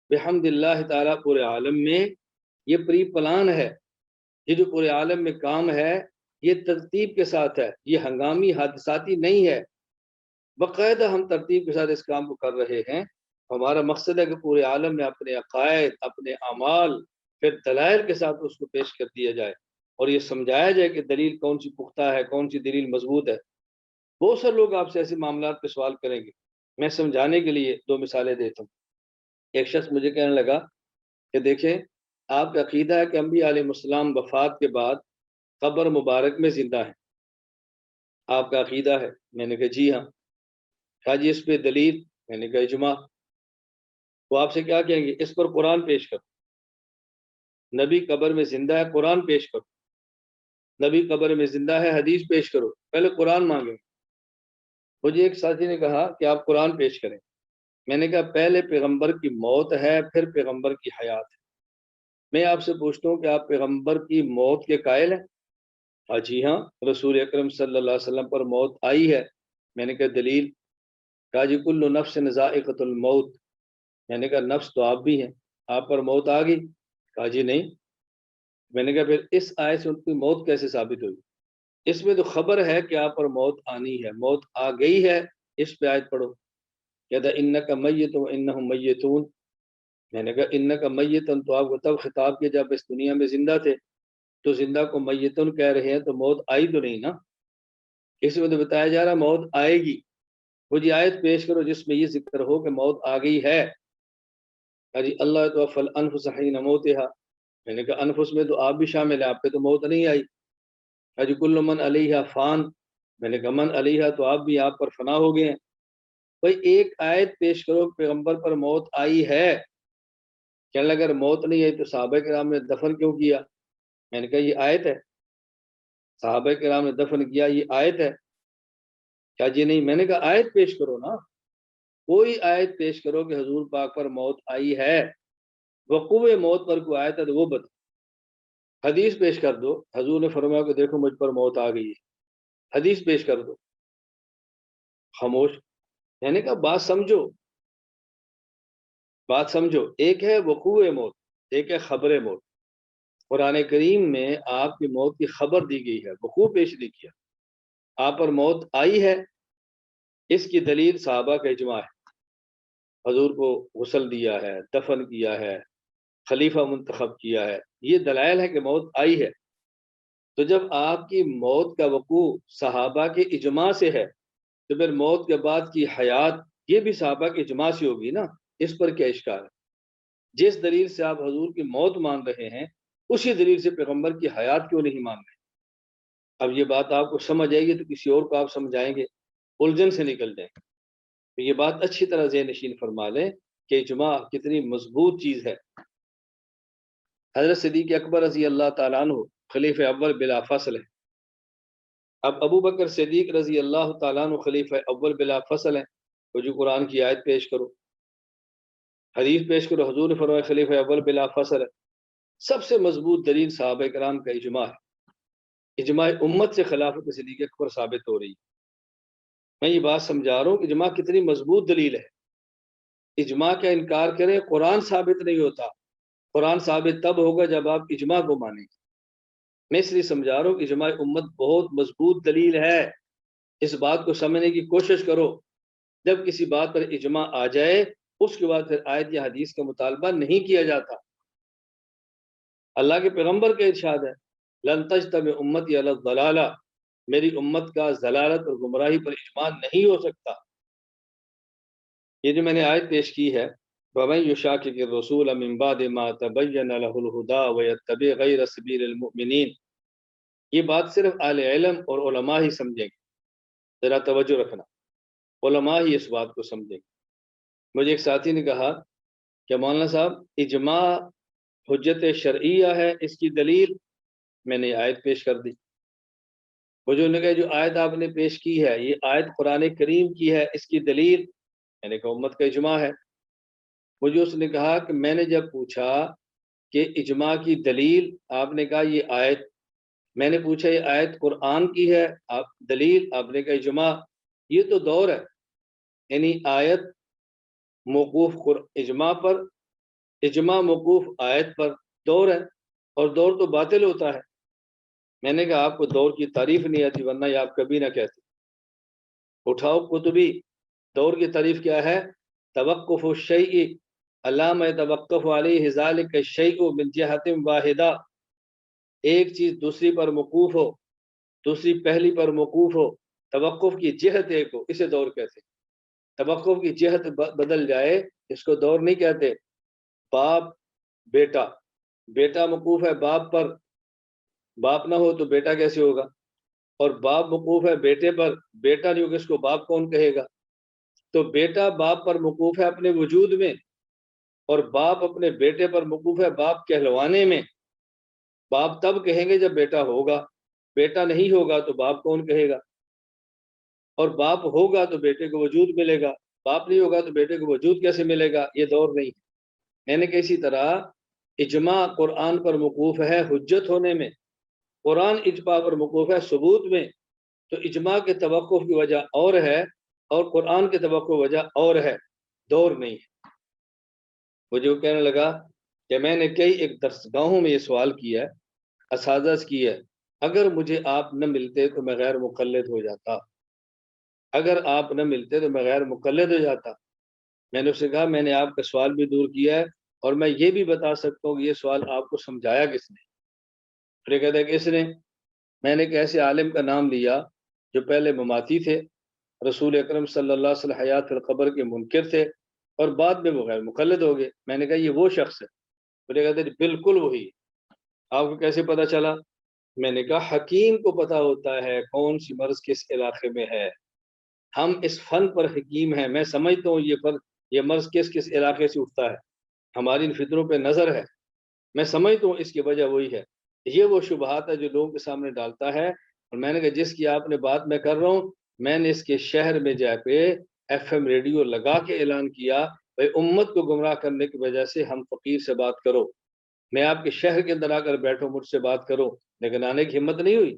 بحمد اللہ تعالیٰ پورے عالم میں یہ پری پلان ہے، یہ جو پورے عالم میں کام ہے یہ ترتیب کے ساتھ ہے، یہ ہنگامی حادثاتی نہیں ہے، باقاعدہ ہم ترتیب کے ساتھ اس کام کو کر رہے ہیں۔ ہمارا مقصد ہے کہ پورے عالم میں اپنے عقائد، اپنے اعمال پھر دلائل کے ساتھ اس کو پیش کر دیا جائے، اور یہ سمجھایا جائے کہ دلیل کون سی پختہ ہے، کون سی دلیل مضبوط ہے۔ بہت سے لوگ آپ سے ایسے معاملات پہ سوال کریں گے، میں سمجھانے کے لیے 2 مثالیں دیتا ہوں۔ ایک شخص مجھے کہنے لگا کہ دیکھیں آپ کا عقیدہ ہے کہ انبیاء علیہ السلام وفات کے بعد قبر مبارک میں زندہ ہیں، آپ کا عقیدہ ہے؟ میں نے کہا جی ہاں۔ کہا جی اس پہ دلیل؟ میں نے کہا اجماع۔ وہ آپ سے کیا کہیں گے؟ اس پر قرآن پیش کرو، نبی قبر میں زندہ ہے قرآن پیش کرو، نبی قبر میں زندہ ہے حدیث پیش کرو، پہلے قرآن مانگیں۔ مجھے ایک ساتھی نے کہا کہ آپ قرآن پیش کریں، میں نے کہا پہلے پیغمبر کی موت ہے پھر پیغمبر کی حیات ہے۔ میں آپ سے پوچھتا ہوں کہ آپ پیغمبر کی موت کے قائل ہیں؟ جی ہاں، رسول اکرم صلی اللہ علیہ وسلم پر موت آئی ہے۔ میں نے کہا دلیل؟ کہا جی کل نفس ذائقۃ الموت۔ میں نے کہا نفس تو آپ بھی ہیں، آپ پر موت آ گئی؟ کہا جی نہیں۔ میں نے کہا پھر اس آیت سے ان کی موت کیسے ثابت ہوئی؟ اس میں تو خبر ہے کہ آپ پر موت آنی ہے، موت آ گئی ہے، اس پہ آیت پڑھو۔ کہتا انک میت وانہم میتون۔ میں نے کہا انک میتن تو آپ کو تب خطاب کیا جب اس دنیا میں زندہ تھے، تو زندہ کو میتن کہہ رہے ہیں تو موت آئی تو نہیں نا، اس میں تو بتایا جا رہا موت آئے گی۔ وہ جی آیت پیش کرو جس میں یہ ذکر ہو کہ موت آ گئی ہے۔ جی اللہ توفی الانفس حین موتها۔ میں نے کہا انفس میں تو آپ بھی شامل ہیں، آپ پہ تو موت نہیں آئی۔ جی کل من علیہا فان۔ میں نے کہا من علیہا تو آپ بھی آپ پر فنا ہو گئے ہیں۔ بھائی ایک آیت پیش کرو پیغمبر پر موت آئی ہے، کہنے لگا اگر موت نہیں آئی تو صحابہ کرام نے دفن کیوں کیا؟ میں نے کہا یہ آیت ہے، صحابہ کرام نے دفن کیا، یہ آیت ہے۔ کیا جی نہیں؟ میں نے کہا آیت پیش کرو نا، کوئی آیت پیش کرو کہ حضور پاک پر موت آئی ہے، وقوع موت پر کوئی آیت ہے تو وہ بتا۔ حدیث پیش کر دو، حضور نے فرمایا کہ دیکھو مجھ پر موت آ گئی ہے، حدیث پیش کر دو۔ خاموش۔ میں نے کہا بات سمجھو، بات سمجھو، ایک ہے وقوع موت، ایک ہے خبر موت۔ قرآن کریم میں آپ کی موت کی خبر دی گئی ہے، وقوع پیش نہیں کیا۔ آپ پر موت آئی ہے، اس کی دلیل صحابہ کا اجماع ہے، حضور کو غسل دیا ہے، دفن کیا ہے، خلیفہ منتخب کیا ہے، یہ دلائل ہے کہ موت آئی ہے۔ تو جب آپ کی موت کا وقوع صحابہ کے اجماع سے ہے تو پھر موت کے بعد کی حیات یہ بھی صحابہ کے اجماع سے ہوگی نا، اس پر کیا اشکال ہے؟ جس دلیل سے آپ حضور کی موت مان رہے ہیں اسی دلیل سے پیغمبر کی حیات کیوں نہیں مان رہے؟ اب یہ بات آپ کو سمجھ آئے گی تو کسی اور کو آپ سمجھائیں گے، الجھن سے نکل جائیں گے۔ تو یہ بات اچھی طرح ذہن نشین فرما لیں کہ اجماع کتنی مضبوط چیز ہے۔ حضرت صدیق اکبر رضی اللہ تعالیٰ عنہ خلیفہ اول بلا فصل ہے۔ اب ابو بکر صدیق رضی اللہ تعالیٰ عنہ خلیفہ اول بلا فصل ہیں، تو جو قرآن کی آیت پیش کرو، حدیث پیش کرو، حضور نے فرمایا خلیفہ اول بلا فصل ہے۔ سب سے مضبوط دلیل صحابہ کرام کا اجماع ہے، اجماع امت سے خلافت صدیق اکبر ثابت ہو رہی ہے۔ میں یہ بات سمجھا رہا ہوں کہ اجماع کتنی مضبوط دلیل ہے. اجماع کا انکار کریں، قرآن ثابت نہیں ہوتا. قرآن ثابت تب ہوگا جب آپ اجماع کو مانیں گے. میں اس لیے سمجھا رہا ہوں کہ اجماع امت بہت مضبوط دلیل ہے. اس بات کو سمجھنے کی کوشش کرو. جب کسی بات پر اجماع آ جائے اس کے بعد پھر آیت یا حدیث کا مطالبہ نہیں کیا جاتا. اللہ کے پیغمبر کا ارشاد ہے لن تجتمع امتی علی الضلالہ، میری امت کا ضلالت اور گمراہی پر اجماع نہیں ہو سکتا. یہ جو میں نے آیت پیش کی ہے وَمَن يُشَاقِقِ الرَّسُولَ مِن بَعْدِ مَا تَبَيَّنَ لَهُ الْهُدَىٰ وَيَتَّبِعْ غَيْرَ سَبِيلِ الْمُؤْمِنِينَ، یہ بات صرف اہل علم اور علماء ہی سمجھیں گے. ذرا توجہ رکھنا، علماء ہی اس بات کو سمجھیں گے. مجھے ایک ساتھی نے کہا کہ مولانا صاحب اجماع حجت شرعیہ ہے، اس کی دلیل میں نے آیت پیش کر دی. مجھے نے کہا جو آیت آپ نے پیش کی ہے یہ آیت قرآن کریم کی ہے، اس کی دلیل میں نے کہا امت کا اجماع ہے. مجھے اس نے کہا کہ میں نے جب پوچھا کہ اجماع کی دلیل، آپ نے کہا یہ آیت. میں نے پوچھا یہ آیت قرآن کی ہے، آپ دلیل، آپ نے کہا اجماع. یہ تو دور ہے، یعنی آیت موقوف اجماع پر، اجماع موقوف آیت پر، دور ہے. اور دور تو باطل ہوتا ہے. میں نے کہا آپ کو دور کی تعریف نہیں آتی ورنہ یہ آپ کبھی نہ کہتے. اٹھاؤ کتبی، دور کی تعریف کیا ہے؟ توقف الشیء علامہ توقف علیہ ذالک الشیء من جہت واحدہ، ایک چیز دوسری پر موقوف ہو، دوسری پہلی پر موقوف ہو، توقف کی جہت ایک ہو، اسے دور کہتے ہیں. توقف کی جہت بدل جائے اس کو دور نہیں کہتے. باپ بیٹا، بیٹا موقوف ہے باپ پر، باپ نہ ہو تو بیٹا کیسے ہوگا؟ اور باپ موقوف ہے بیٹے پر، بیٹا نہیں ہوگا اس کو باپ کون کہے گا؟ تو بیٹا باپ پر موقوف ہے اپنے وجود میں، اور باپ اپنے بیٹے پر موقوف ہے باپ کہلوانے میں. باپ تب کہیں گے جب بیٹا ہوگا، بیٹا نہیں ہوگا تو باپ کون کہے گا؟ اور باپ ہوگا تو بیٹے کو وجود ملے گا، باپ نہیں ہوگا تو بیٹے کو وجود کیسے ملے گا؟ یہ دور نہیں. میں نے کہ اسی طرح اجماع قرآن پر موقوف ہے حجت ہونے میں، قرآن اجماع پر موقوف ہے ثبوت میں. تو اجماع کے توقف کی وجہ اور ہے اور قرآن کے توقف کی وجہ اور ہے، دور نہیں ہے. مجھے وہ کہنے لگا کہ میں نے کئی ایک درسگاہوں میں یہ سوال کیا ہے، اساتذہ سے کیا ہے، اگر مجھے آپ نہ ملتے تو میں غیر مقلد ہو جاتا، اگر آپ نہ ملتے تو میں غیر مقلد ہو جاتا. میں نے اسے کہا میں نے آپ کا سوال بھی دور کیا ہے اور میں یہ بھی بتا سکتا ہوں کہ یہ سوال آپ کو سمجھایا کس نے. پھر کہتا ہے کس نے؟ میں نے ایک ایسے عالم کا نام لیا جو پہلے مماتی تھے، رسول اکرم صلی اللہ علیہ وسلم حیات القبر کے منکر تھے اور بعد میں وہ غیر مقلد ہو گئے. میں نے کہا یہ وہ شخص ہے. پھر کہتے ہیں بالکل وہی. آپ کو کیسے پتا چلا؟ میں نے کہا حکیم کو پتا ہوتا ہے کون سی مرض کس علاقے میں ہے. ہم اس فن پر حکیم ہیں، میں سمجھتا ہوں یہ مرض کس کس علاقے سے اٹھتا ہے، ہماری ان فطروں پہ نظر ہے، میں سمجھتا ہوں اس کی وجہ وہی ہے. یہ وہ شبہات ہے جو لوگوں کے سامنے ڈالتا ہے. اور میں نے کہا جس کی آپ نے بات میں کر رہا ہوں، میں نے اس کے شہر میں جا کے ایف ایم ریڈیو لگا کے اعلان کیا بھائی امت کو گمراہ کرنے کی وجہ سے ہم فقیر سے بات کرو، میں آپ کے شہر کے اندر آ کر بیٹھو مجھ سے بات کرو، لیکن آنے کی ہمت نہیں ہوئی.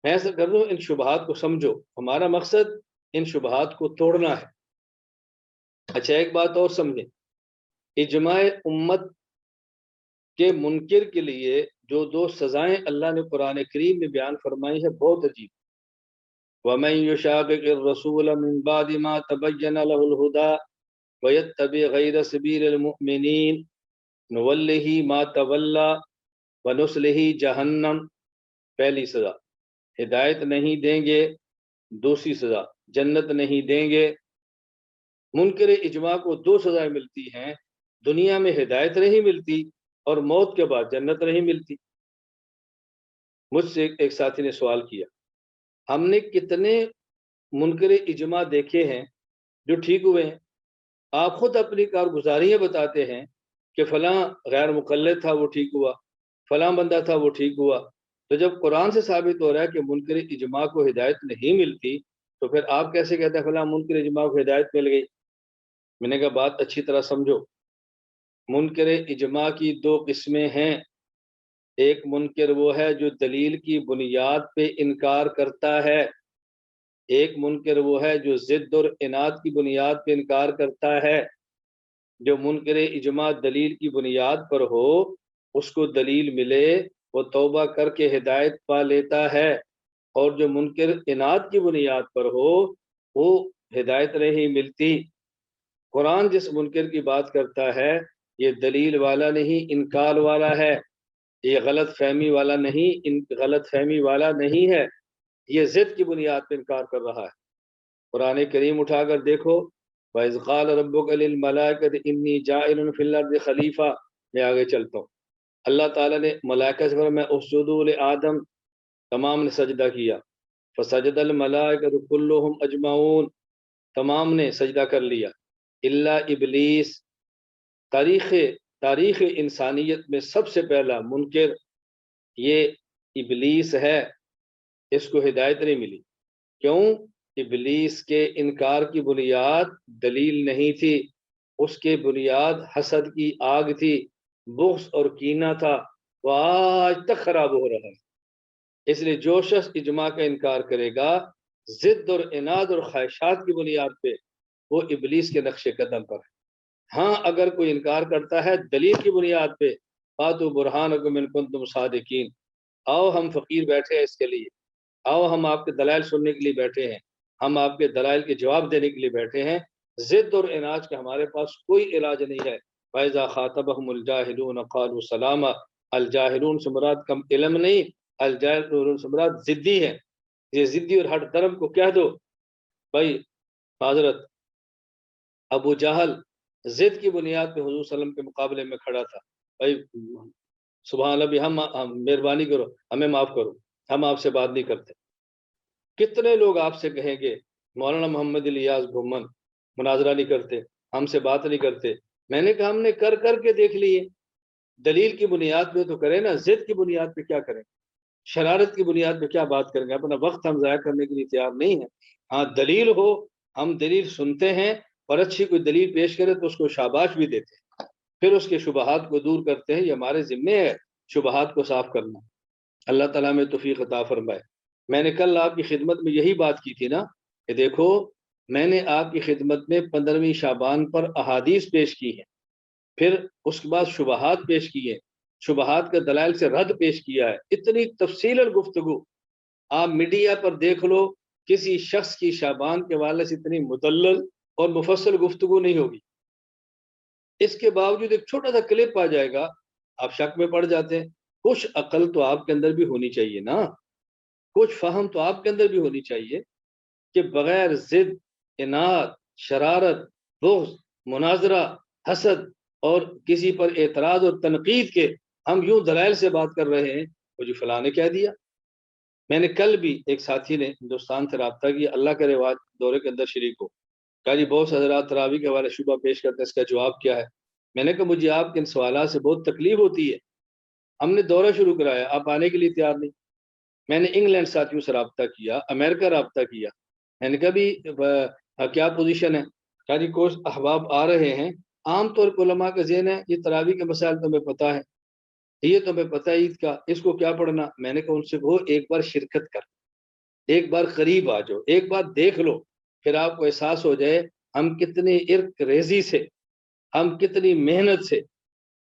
میں ایسا کر رہا ہوں ان شبہات کو سمجھو، ہمارا مقصد ان شبہات کو توڑنا ہے. اچھا ایک بات اور سمجھیں، اجماع امت کے منکر کے لیے جو دو سزائیں اللہ نے قرآن کریم میں بیان فرمائی ہے بہت عجیب. وَمَن يُشَاقِقِ الرَّسُولَ مِن بَعْدِ مَا تَبَيَّنَ لَهُ الْهُدَىٰ وَيَتَّبِعْ غَيْرَ سَبِيلِ الْمُؤْمِنِينَ نُوَلِّهِ مَا تَوَلَّىٰ وَنُصْلِهِ جَهَنَّمَ. پہلی سزا ہدایت نہیں دیں گے، دوسری سزا جنت نہیں دیں گے. منکر اجماع کو دو سزائیں ملتی ہیں، دنیا میں ہدایت نہیں ملتی اور موت کے بعد جنت نہیں ملتی. مجھ سے ایک ساتھی نے سوال کیا ہم نے کتنے منکر اجماع دیکھے ہیں جو ٹھیک ہوئے ہیں، آپ خود اپنی کارگزاریاں بتاتے ہیں کہ فلاں غیر مقلد تھا وہ ٹھیک ہوا، فلاں بندہ تھا وہ ٹھیک ہوا. تو جب قرآن سے ثابت ہو رہا ہے کہ منکر اجماع کو ہدایت نہیں ملتی تو پھر آپ کیسے کہتے ہیں فلاں منکر اجماع کو ہدایت مل گئی؟ میں نے کہا بات اچھی طرح سمجھو، منکر اجماع کی دو قسمیں ہیں. ایک منکر وہ ہے جو دلیل کی بنیاد پہ انکار کرتا ہے، ایک منکر وہ ہے جو ضد اور اناد کی بنیاد پہ انکار کرتا ہے. جو منکر اجماع دلیل کی بنیاد پر ہو اس کو دلیل ملے وہ توبہ کر کے ہدایت پا لیتا ہے، اور جو منکر اناد کی بنیاد پر ہو وہ ہدایت نہیں ملتی. قرآن جس منکر کی بات کرتا ہے یہ دلیل والا نہیں انکار والا ہے، یہ غلط فہمی والا نہیں، غلط فہمی والا نہیں ہے، یہ ضد کی بنیاد پہ انکار کر رہا ہے. قرآن کریم اٹھا کر دیکھو، وَإِذْ قَالَ رَبُّكَ لِلْمَلَائِكَةِ إِنِّي جَاعِلٌ فِي الْأَرْضِ خَلِيفَةً. میں آگے چلتا ہوں. اللہ تعالیٰ نے ملائکہ سے فرمایا میں اسجدوا لآدم، تمام نے سجدہ کیا. فسجد الملائکۃ کلہم اجمعون، تمام نے سجدہ کر لیا الا ابلیس. تاریخ انسانیت میں سب سے پہلا منکر یہ ابلیس ہے، اس کو ہدایت نہیں ملی. کیوں؟ ابلیس کے انکار کی بنیاد دلیل نہیں تھی، اس کے بنیاد حسد کی آگ تھی، بغض اور کینہ تھا، وہ آج تک خراب ہو رہا ہے. اس لیے جو شخص اجماع کا انکار کرے گا ضد اور اناد اور خواہشات کی بنیاد پہ وہ ابلیس کے نقش قدم پر ہے. ہاں اگر کوئی انکار کرتا ہے دلیل کی بنیاد پہ، فاتوا برہانکم ان کنتم صادقین، آؤ ہم فقیر بیٹھے ہیں اس کے لیے، آؤ ہم آپ کے دلائل سننے کے لیے بیٹھے ہیں، ہم آپ کے دلائل کے جواب دینے کے لیے بیٹھے ہیں. ضد اور اناد کا ہمارے پاس کوئی علاج نہیں ہے. فَإِذَا خَاطَبَهُمُ الْجَاهِلُونَ قَالُوا سَلَامًا. الجاہلون سے مراد کم علم نہیں، الجاہلون سے مراد ضدی ہے. یہ ضدی اور ہٹ درم کو کہہ دو. بھائی حضرت ابو جہل ضد کی بنیاد پہ حضور صلی اللہ علیہ وسلم کے مقابلے میں کھڑا تھا. بھائی سبحان اللہ بھی ہم مہربانی کرو ہمیں معاف کرو، ہم آپ سے بات نہیں کرتے. کتنے لوگ آپ سے کہیں گے مولانا محمد الیاس بھومن مناظرہ نہیں کرتے، ہم سے بات نہیں کرتے. میں نے کہا ہم نے کر کے دیکھ لیے. دلیل کی بنیاد پہ تو کریں نا، ضد کی بنیاد پہ کیا کریں، شرارت کی بنیاد پہ کیا بات کریں گے؟ اپنا وقت ہم ضائع کرنے کے لیے تیار نہیں ہیں. ہاں دلیل ہو، ہم دلیل سنتے ہیں، اور اچھی کوئی دلیل پیش کرے تو اس کو شاباش بھی دیتے ہیں، پھر اس کے شبہات کو دور کرتے ہیں. یہ ہمارے ذمے ہے شبہات کو صاف کرنا. اللہ تعالیٰ میں توفیق عطا فرمائے. میں نے کل آپ کی خدمت میں یہی بات کی تھی نا کہ دیکھو میں نے آپ کی خدمت میں 15ویں شعبان پر احادیث پیش کی ہیں، پھر اس کے بعد شبہات پیش کی ہیں، شبہات کے دلائل سے رد پیش کیا ہے. اتنی تفصیل گفتگو آپ میڈیا پر دیکھ لو، کسی شخص کی شعبان کے حوالے سے اتنی مدلل اور مفصل گفتگو نہیں ہوگی. اس کے باوجود ایک چھوٹا سا کلپ آ جائے گا، آپ شک میں پڑ جاتے ہیں. کچھ عقل تو آپ کے اندر بھی ہونی چاہیے نا، کچھ فہم تو آپ کے اندر بھی ہونی چاہیے کہ بغیر ضد، اناد، شرارت، بغض، مناظرہ، حسد اور کسی پر اعتراض اور تنقید کے ہم یوں دلائل سے بات کر رہے ہیں. مجھے فلاں نے کہہ دیا. میں نے کل بھی ایک ساتھی نے ہندوستان سے رابطہ کیا، اللہ کے رواج دورے کے اندر شریک ہو، کہا جی بہت سے حضرات تراویح کے حوالے شبہ پیش کرتے ہیں، اس کا جواب کیا ہے؟ میں نے کہا مجھے آپ کے ان سوالات سے بہت تکلیف ہوتی ہے. ہم نے دورہ شروع کرایا، آپ آنے کے لیے تیار نہیں. میں نے انگلینڈ ساتھیوں سے رابطہ کیا، امریکہ رابطہ کیا. میں نے کہا بھی کیا پوزیشن ہے؟ کہا جی کچھ احباب آ رہے ہیں، عام طور پر علماء کا ذہن ہے یہ تراویح کے مسائل تمہیں پتہ ہے، یہ تمہیں پتہ ہے عید کا، اس کو کیا پڑھنا. میں نے کہا ان سے کہو ایک بار شرکت کر، ایک بار قریب آ جاؤ، ایک بار دیکھ لو، پھر آپ کو احساس ہو جائے ہم کتنی عرق ریزی سے، ہم کتنی محنت سے.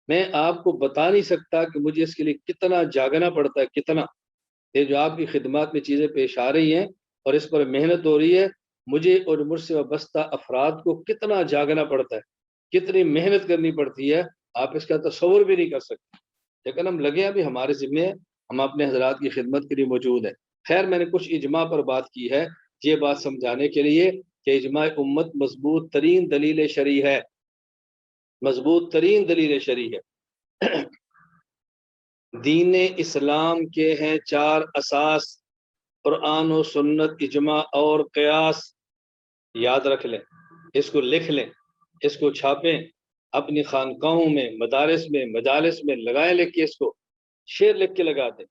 میں آپ کو بتا نہیں سکتا کہ مجھے اس کے لیے کتنا جاگنا پڑتا ہے، کتنا. یہ جو آپ کی خدمات میں چیزیں پیش آ رہی ہیں اور اس پر محنت ہو رہی ہے، مجھے اور مجھ سے وابستہ افراد کو کتنا جاگنا پڑتا ہے، کتنی محنت کرنی پڑتی ہے، آپ اس کا تصور بھی نہیں کر سکتے. لیکن ہم لگے ابھی ہمارے ذمے، ہم اپنے حضرات کی خدمت کے لیے موجود ہیں. خیر میں نے کچھ اجماع پر بات کی ہے، یہ بات سمجھانے کے لیے کہ اجماع امت مضبوط ترین دلیل شرعی ہے، مضبوط ترین دلیل شرعی ہے. دین اسلام کے ہیں 4 اساس، قرآن و سنت، اجماع اور قیاس. یاد رکھ لیں، اس کو لکھ لیں، اس کو چھاپیں، اپنی خانقاہوں میں، مدارس میں، مجالس میں لگائیں لکھ کے، اس کو شعر لکھ کے لگا دیں.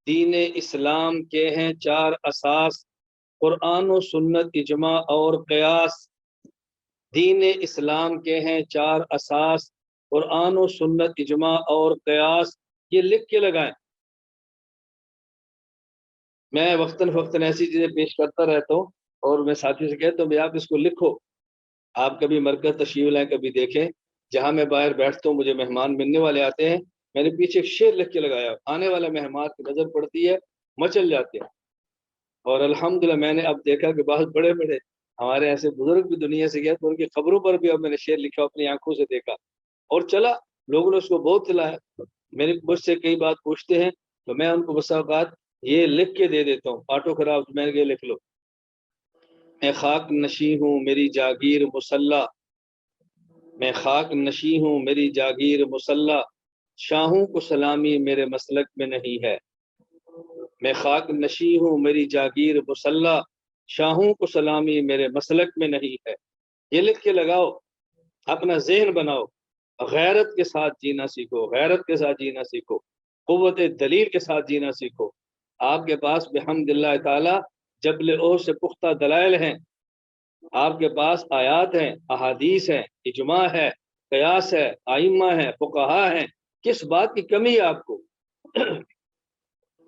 دین اسلام کے ہیں 4 اساس، قرآن و سنت، اجماع اور قیاس. دین اسلام کے ہیں 4 اساس، قرآن و سنت، اجماع اور قیاس. یہ لکھ کے لگائیں. میں وقتاً فوقتاً ایسی چیزیں پیش کرتا رہتا ہوں اور میں ساتھی سے کہتا ہوں بھائی آپ اس کو لکھو، آپ کبھی مرکز تشریف لائیں، کبھی دیکھیں، جہاں میں باہر بیٹھتا ہوں مجھے مہمان ملنے والے آتے ہیں، میں نے پیچھے ایک شعر لکھ کے لگایا، آنے والے مہمان کی نظر پڑتی ہے مچل جاتے ہیں۔ اور الحمدللہ میں نے اب دیکھا کہ بہت بڑے بڑے ہمارے ایسے بزرگ بھی دنیا سے گئے تو ان کی خبروں پر بھی اب میں نے شعر لکھا، اپنی آنکھوں سے دیکھا اور چلا، لوگوں نے اس کو بہت چلایا۔ میرے مجھ سے کئی بات پوچھتے ہیں تو میں ان کو بسا اوقات یہ لکھ کے دے دیتا ہوں، آٹو خراب میں نے لکھ لو، میں خاک نشیں ہوں میری جاگیر مسلح، میں خاک نشیں ہوں میری جاگیر مسلح، شاہوں کو سلامی میرے مسلک میں نہیں ہے، میں خاک نشیں ہوں میری جاگیر مسلح، شاہوں کو سلامی میرے مسلک میں نہیں ہے۔ یہ لکھ کے لگاؤ، اپنا ذہن بناؤ، غیرت کے ساتھ جینا سیکھو، غیرت کے ساتھ جینا سیکھو، قوت دلیل کے ساتھ جینا سیکھو۔ آپ کے پاس بحمد اللہ تعالی جبل اوہ سے پختہ دلائل ہیں، آپ کے پاس آیات ہیں، احادیث ہیں، اجماع ہے، قیاس ہے، ائمہ ہیں، فقہا ہیں، کس بات کی کمی ہے آپ کو؟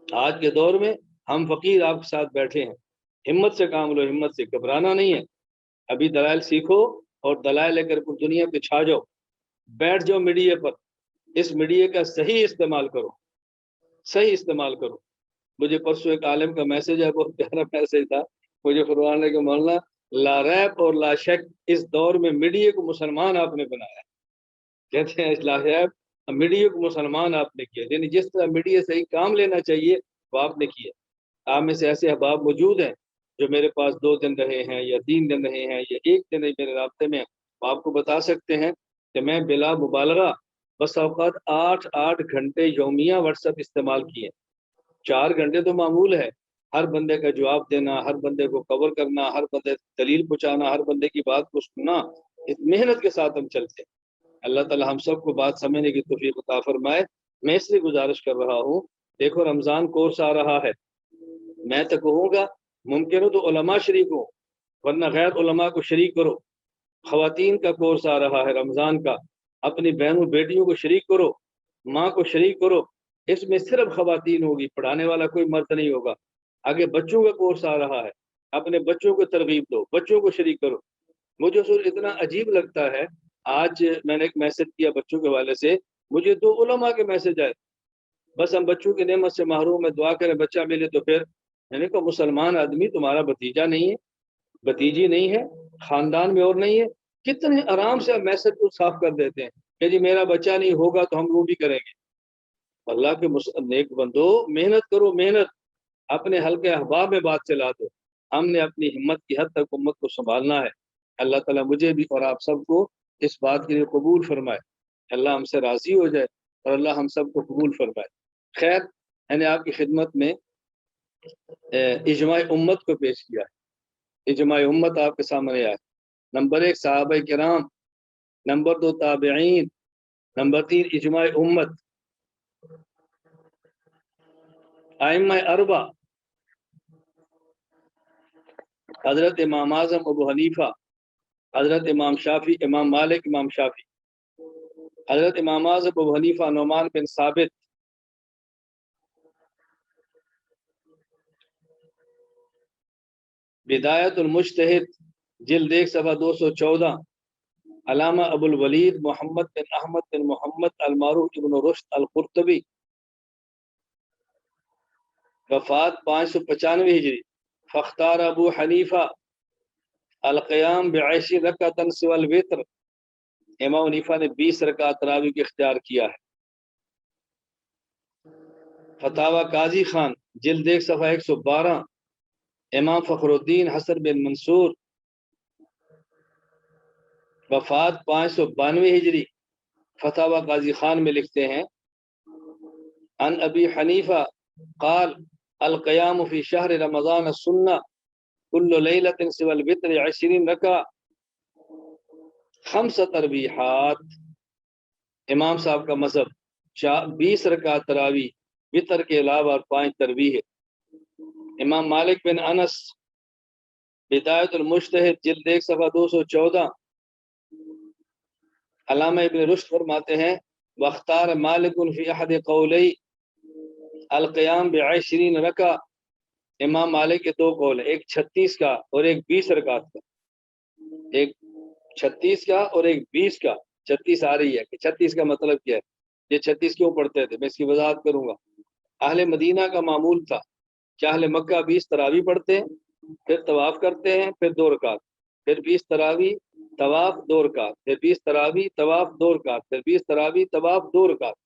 آج کے دور میں ہم فقیر آپ کے ساتھ بیٹھے ہیں، ہمت سے کام لو، ہمت سے، گھبرانا نہیں ہے، ابھی دلائل سیکھو اور دلائل لے کر پوری دنیا پہ چھا جاؤ، بیٹھ جاؤ میڈیا پر، اس میڈیا کا صحیح استعمال کرو، صحیح استعمال کرو۔ مجھے پرسوں ایک عالم کا میسج ہے، بہت پیارا میسج تھا، مجھے فرمانے کے مولانا لا ریب اور لا شک اس دور میں میڈیا کو مسلمان آپ نے بنایا، کہتے ہیں لا ریب میڈیا کو مسلمان آپ نے کیا، یعنی جس طرح میڈیا صحیح کام لینا چاہیے وہ آپ نے کیا۔ آپ میں سے ایسے احباب موجود ہیں جو میرے پاس 2 دن رہے ہیں یا 3 دن رہے ہیں یا 1 دن میرے رابطے میں، وہ آپ کو بتا سکتے ہیں کہ میں بلا مبالغہ بس اوقات 8 گھنٹے یومیہ واٹس ایپ استعمال کیے، 4 گھنٹے تو معمول ہے، ہر بندے کا جواب دینا، ہر بندے کو کور کرنا، ہر بندے دلیل پہنچانا، ہر بندے کی بات کو سننا، اس محنت کے ساتھ ہم چلتے ہیں۔ اللہ تعالی ہم سب کو بات سمجھنے کی توفیق عطا فرمائے۔ میں اس لیے گزارش کر رہا ہوں، دیکھو رمضان کورس آ رہا ہے، میں تو کہوں گا ممکن ہو تو علماء شریک ہو، ورنہ غیر علماء کو شریک کرو۔ خواتین کا کورس آ رہا ہے رمضان کا، اپنی بہنوں بیٹیوں کو شریک کرو، ماں کو شریک کرو، اس میں صرف خواتین ہوگی، پڑھانے والا کوئی مرد نہیں ہوگا۔ آگے بچوں کا کورس آ رہا ہے، اپنے بچوں کو ترغیب دو، بچوں کو شریک کرو۔ مجھے سر اتنا عجیب لگتا ہے، آج میں نے ایک میسج کیا بچوں کے حوالے سے، مجھے 2 علماء کے میسج آئے، بس ہم بچوں کی نعمت سے محروم ہے، دعا کریں بچہ ملے تو پھر۔ میں نے کہا مسلمان آدمی تمہارا بھتیجا نہیں ہے، بھتیجی نہیں ہے، خاندان میں اور نہیں ہے، کتنے آرام سے میسج کو صاف کر دیتے ہیں کہ جی میرا بچہ نہیں ہوگا تو ہم وہ بھی کریں گے۔ اللہ کے نیک بندو، محنت کرو، محنت، اپنے حلقے احباب میں بات چلا دو۔ ہم نے اپنی ہمت کی حد تک امت کو سنبھالنا ہے۔ اللہ تعالیٰ مجھے بھی اور آپ سب کو اس بات کے لیے قبول فرمائے، اللہ ہم سے راضی ہو جائے اور اللہ ہم سب کو قبول فرمائے۔ خیر، میں نے آپ کی خدمت میں اجماع امت کو پیش کیا ہے، اجماع امت آپ کے سامنے آئے۔ نمبر 1 صحابہ کرام، نمبر 2 تابعین، نمبر 3 اجماع امت، ائمہ اربع، حضرت امام اعظم ابو حنیفہ، حضرت امام شافعی، امام مالک، امام شافعی، حضرت امام اعظم ابو حنیفہ، نعمان بن ثابت، بدایت المجتہد جلد 1 صفحہ 214، علامہ ابو الولید محمد بن احمد بن محمد المعروف ابن رشد القرطبی، وفات 595 ہجری، فاختار ابو حنیفہ القیام بعشر رکعۃ سوى الوتر، امام حنیفہ نے 20 رکعت تراویح کا اختیار کیا ہے۔ فتاوی قاضی خان جلد 1 صفحہ 112، امام فخر الدین حسن بن منصور، وفات 592 ہجری، فتاوی قاضی خان میں لکھتے ہیں عن ابی حنیفہ قال القیام فی شہر رمضان السنہ کل لیلۃ سوى الوتر 20 رکعہ 5 تربیحات۔ امام صاحب کا مذہب 20 رکعت تراویح وطر کے علاوہ اور 5 تربیح۔ امام مالک بن انس بدایت المجتہد جلد 1 صفحہ 214، علامہ ابن رشد فرماتے ہیں واختار مالک فی احد قولی القیام ب20 رکعہ امام مالک کے دو قول ہیں، ایک 36 کا اور ایک 20 رکعت کا، ایک 36 کا اور ایک 20 کا۔ 36 آ رہی ہے کہ 36 کا مطلب کیا ہے، یہ 36 کیوں پڑھتے تھے، میں اس کی وضاحت کروں گا۔ اہل مدینہ کا معمول تھا کہ اہل مکہ 20 تراویح پڑھتے ہیں، پھر طواف کرتے ہیں، پھر 2 رکعت، پھر 20 تراویح طواف 2 رکعت، پھر 20 تراویح طواف 2 رکعت، پھر 20 تراویح طواف 2 رکعت۔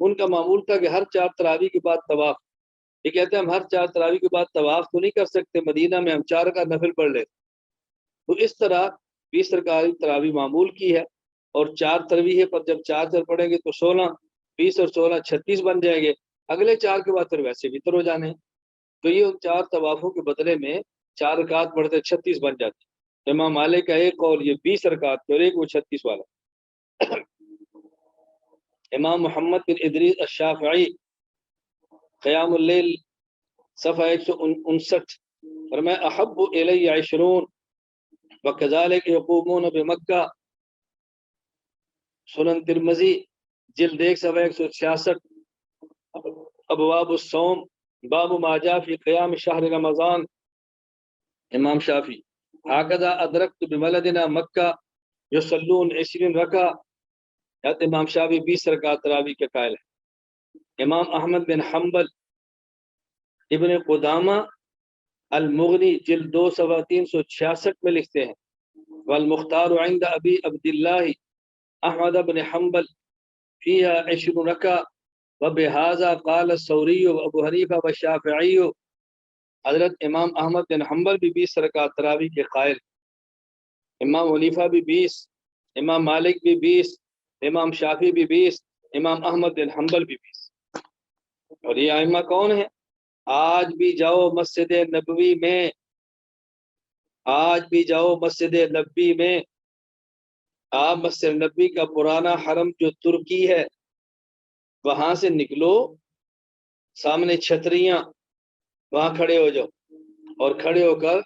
ان کا معمول تھا کہ ہر 4 تراویح کے بعد طواف۔ یہ کہتے ہیں ہم ہر 4 تراویح کے بعد طواف تو نہیں کر سکتے، مدینہ میں ہم 4 رکعت نفل پڑھ لیتے۔ تو اس طرح 20 رکعت تراویح معمول کی ہے، اور 4 تراویح پر جب 4 پڑھیں گے تو 16، 20 اور 16 36 بن جائیں گے، اگلے 4 کے بعد پھر ویسے وتر ہو جانے ہیں۔ تو یہ ان 4 طوافوں کے بدلے میں 4 رکعت پڑھتے 36 بن جاتے۔ امام مالک کا ایک اور یہ 20 رکعت اور ایک وہ 36 والا۔ امام محمد بن ادریس الشافعی قیام اللیل صفحہ 159 فرمائے احب الی 20 وکذالک یقومون بمکہ، سنن ترمذی جلد 1 صفحہ 166، ابواب الصوم باب ما جاء فی قیام شہر رمضان۔ امام شافعی ہکذا ادرکت ببلدنا مکہ یصلون 20 رکعہ، امام شافعی 20 رکعت تراویح کے قائل ہے۔ امام احمد بن حنبل ابن قدامہ المغنی جلد 2 صفحہ 366 میں لکھتے ہیں والمختار عند ابی عبداللہ احمد بن حنبل فیہا 20 رکعہ وبہذا قال الثوری وابو حنیفہ والشافعی۔ حضرت امام احمد بن حنبل بھی 20 رکعت تراویح کے قائل، امام حنیفہ بھی 20، امام مالک بھی 20، امام شافعی بھی 20، امام احمد بن حنبل بھی 20۔ اور یہ ائمہ کون ہیں؟ آج بھی جاؤ مسجد نبوی میں، آج بھی جاؤ مسجد نبوی میں، آپ مسجد نبوی کا پرانا حرم جو ترکی ہے وہاں سے نکلو، سامنے چھتریاں، وہاں کھڑے ہو جاؤ، اور کھڑے ہو کر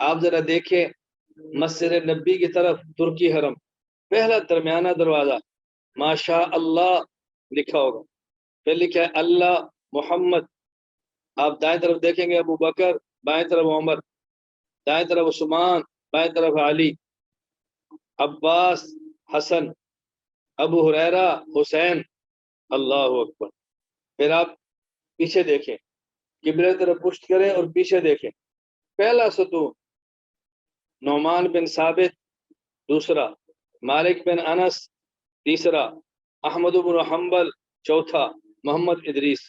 آپ ذرا دیکھیں مسجد نبی کی طرف، ترکی حرم، پہلا درمیانہ دروازہ ماشاء اللہ لکھا ہوگا، پھر لکھا ہے اللہ محمد، آپ دائیں طرف دیکھیں گے ابو بکر، بائیں طرف عمر، دائیں طرف عثمان، بائیں طرف علی، عباس، حسن، ابو ہریرہ، حسین، اللہ اکبر۔ پھر آپ پیچھے دیکھیں، قبلہ طرف پشت کریں اور پیچھے دیکھیں، پہلا ستون نعمان بن ثابت، دوسرا مالک بن انس، تیسرا احمد بن حنبل، چوتھا محمد ادریس۔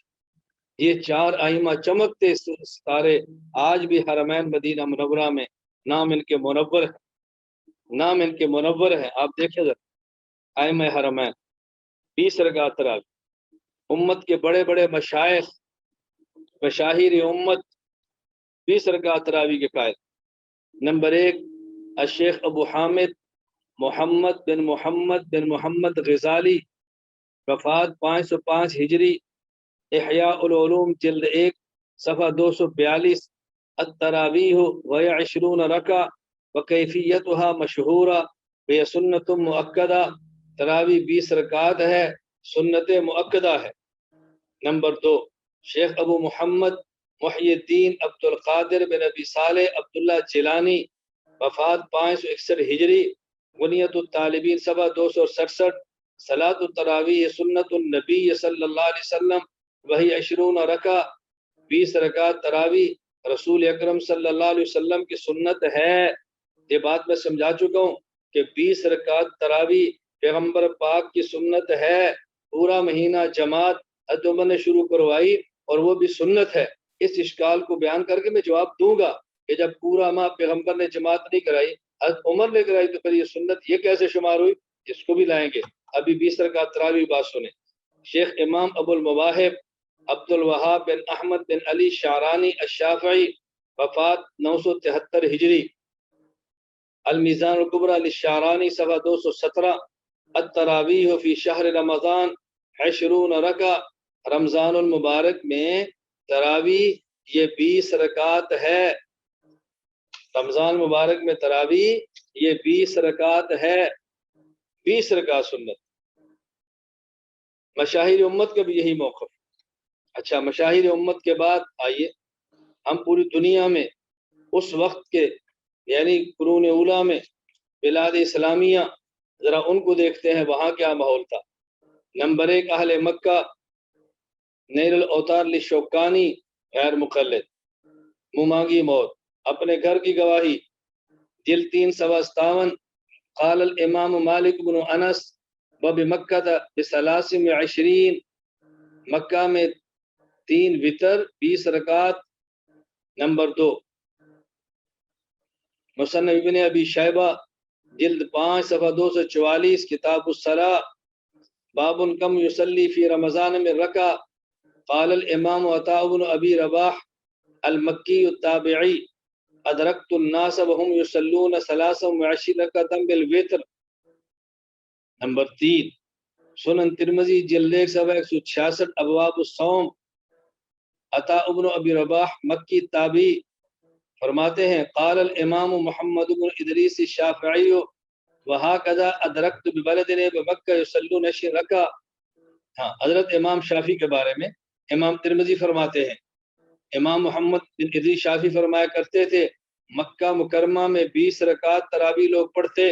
یہ 4 ائمہ چمکتے ستارے آج بھی حرمین مدینہ منورہ میں نام ان کے منور ہے، نام ان کے منور ہے۔ آپ دیکھیں ذرا ائمہ حرمین 20 رکعت تراویح، امت کے بڑے بڑے مشائخ، مشاہیر امت 20 رکعت تراویح کے قائل۔ نمبر 1 الشیخ ابو حامد محمد بن محمد غزالی، وفات 505 ہجری، احیاء العلوم جلد 1 صفحہ 242، التراویح وهي 20 رکعہ وکیفیتها مشہورہ وهي سنت مؤکدہ، تراویح 20 رکعت ہے، سنت مؤکدہ ہے۔ نمبر 2 شیخ ابو محمد محی الدین عبد القادر بن ابی صالح عبداللہ جیلانی، وفات 561 ہجری، غنیت الطالبین صفحہ 267، صلاۃ التراویح سنت النبی صلی اللہ علیہ وسلم وہی 20 رکعہ، 20 رکعت تراویح رسول اکرم صلی اللہ علیہ وسلم کی سنت ہے۔ یہ بات میں سمجھا چکا ہوں کہ 20 رکعت تراویح پیغمبر پاک کی سنت ہے، پورا مہینہ جماعت حضرت عمر نے شروع کروائی اور وہ بھی سنت ہے۔ اس اشکال کو بیان کر کے میں جواب دوں گا کہ جب پورا ماہ پیغمبر نے جماعت نہیں کرائی، حضرت عمر نے کرائی، تو پھر یہ سنت یہ کیسے شمار ہوئی؟ اس کو بھی لائیں گے۔ ابھی 20 رکعت تراویح بات سنیں۔ شیخ امام ابو المواہب عبد الوہاب بن احمد بن علی شعرانی الشافعی، وفات 973 ہجری، المیزان الکبریٰ للشعرانی صفحہ 217، التراویح فی شہر رمضان 20 رکعہ، رمضان المبارک میں تراویح یہ 20 رکعت ہے، رمضان مبارک میں تراویح یہ 20 رکعت ہے، 20 رکعت سنت۔ مشاہیر امت کا بھی یہی موقف۔ اچھا، مشاہیر امت کے بعد آئیے ہم پوری دنیا میں اس وقت کے یعنی قرون اولا میں بلاد اسلامیہ ذرا ان کو دیکھتے ہیں وہاں کیا ماحول تھا۔ نمبر 1 اہل مکہ، نیل الاوتار للشوکانی غیر مقلد، منہ مانگی موت، اپنے گھر کی گواہی، جلد 357 قال الامام مالک بن انس وبمکہ ب23 مکہ میں 3 وتر 20 رکعت۔ نمبر 2 مصنف ابن ابی شیبہ جلد 5 صفحہ 244 کتاب الصلاۃ باب کم یصلی فی رمضان میں رکع قال الامام عطاء بن ابی رباح المکی التابعی ادرکت الناس وهم یصلون 23 رکعۃ بالوتر۔ نمبر 3 سنن ترمذی جلد 1 صفحہ 166 ابواب الصوم عطاء بن ابی رباح مکی تابعی فرماتے ہیں قال الامام محمد بن ادریس الشافعی وہکذا ادرکت ببلد بمکہ یصلون 20 رکعہ۔ ہاں، حضرت امام شافعی کے بارے میں امام ترمذی فرماتے ہیں امام محمد بن ادریس شافعی فرمایا کرتے تھے مکہ مکرمہ میں 20 رکعت تراویح لوگ پڑھتے۔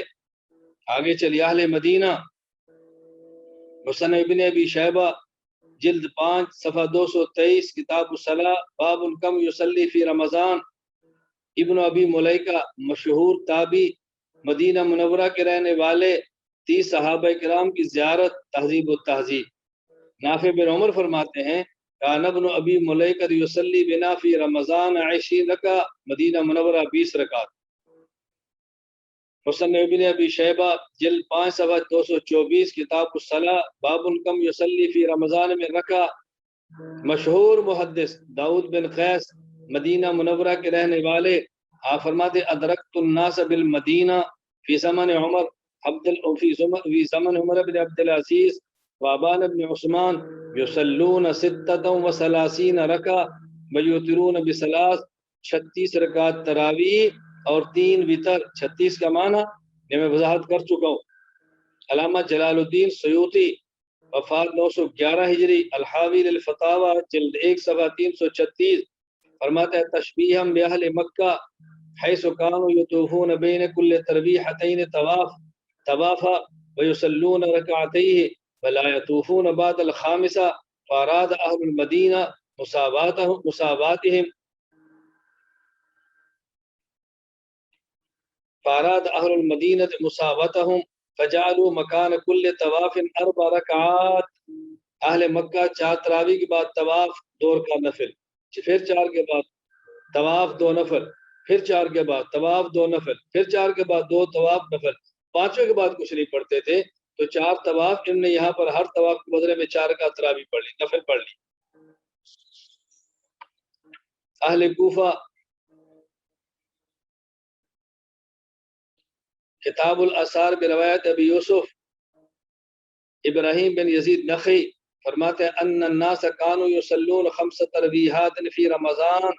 آگے چلیے اہل مدینہ مصنف ابن ابی شیبہ جلد 5 صفحہ 223 کتاب الصلاۃ باب کم یصلی فی رمضان۔ ابن ابی ملیکہ مشہور تابعی مدینہ منورہ کے رہنے والے 30 صحابہ کرام کی زیارت تہذیب و تہذیب۔ نافع بن عمر فرماتے ہیں کان ابن ابی ملیکہ یصلی بنا فی رمضان 20 رکعہ، مدینہ منورہ 20 رکعت۔ مصنف ابن ابی شیبہ جلد 5 صفحہ 224 کتاب الصلاۃ باب کم یصلی فی رمضان میں رکعہ۔ مشہور محدث داؤد بن قیس مدینہ منورہ کے رہنے والے آپ فرماتے ادرکت الناس بالمدینہ فی زمن عمر فی زمن عمر بن عبد العزیز وابان بن عثمان یصلون 36 رکعہ ویوترون بثلاث، 36 رکعت تراویح اور 3 وتر۔ 36 کا معنی یہ میں وضاحت کر چکا ہوں۔ علامہ جلال الدین سیوطی وفات 911 ہجری الحاوی للفتاوی جلد 1 صفحہ 336 فرماتا ہے تشبیہا باہل مکہ حیث کانوا یطوفون بین کل تربیحتین طوافا ویصلون رکعتیہ ولا یطوفون بعد الخامسہ فاراد اہل المدینہ مساواتہم فاراد اہل المدینہ مساواتہم فجعلوا مکان کل طواف 4 رکعات۔ اہل مکہ 4 تراویح کے بعد طواف 2 رکعت نفل، پھر 4 کے بعد طواف 2 نفل، پھر 4 کے بعد طواف 2 نفل، پھر 4 کے بعد 2 طواف نفل، 5ویں کے بعد کچھ نہیں پڑھتے تھے۔ تو 4 طواف انہوں نے یہاں پر ہر طواف کے بدلے میں 4 رکعت تراویح پڑھ لی، نفل پڑھ لی۔ اہل کوفہ کتاب الاثار بروایت ابی یوسف ابراہیم بن یزید نخعی فرماتے ہیں ان الناس کانوا یصلون 5 تراویحات فی رمضان۔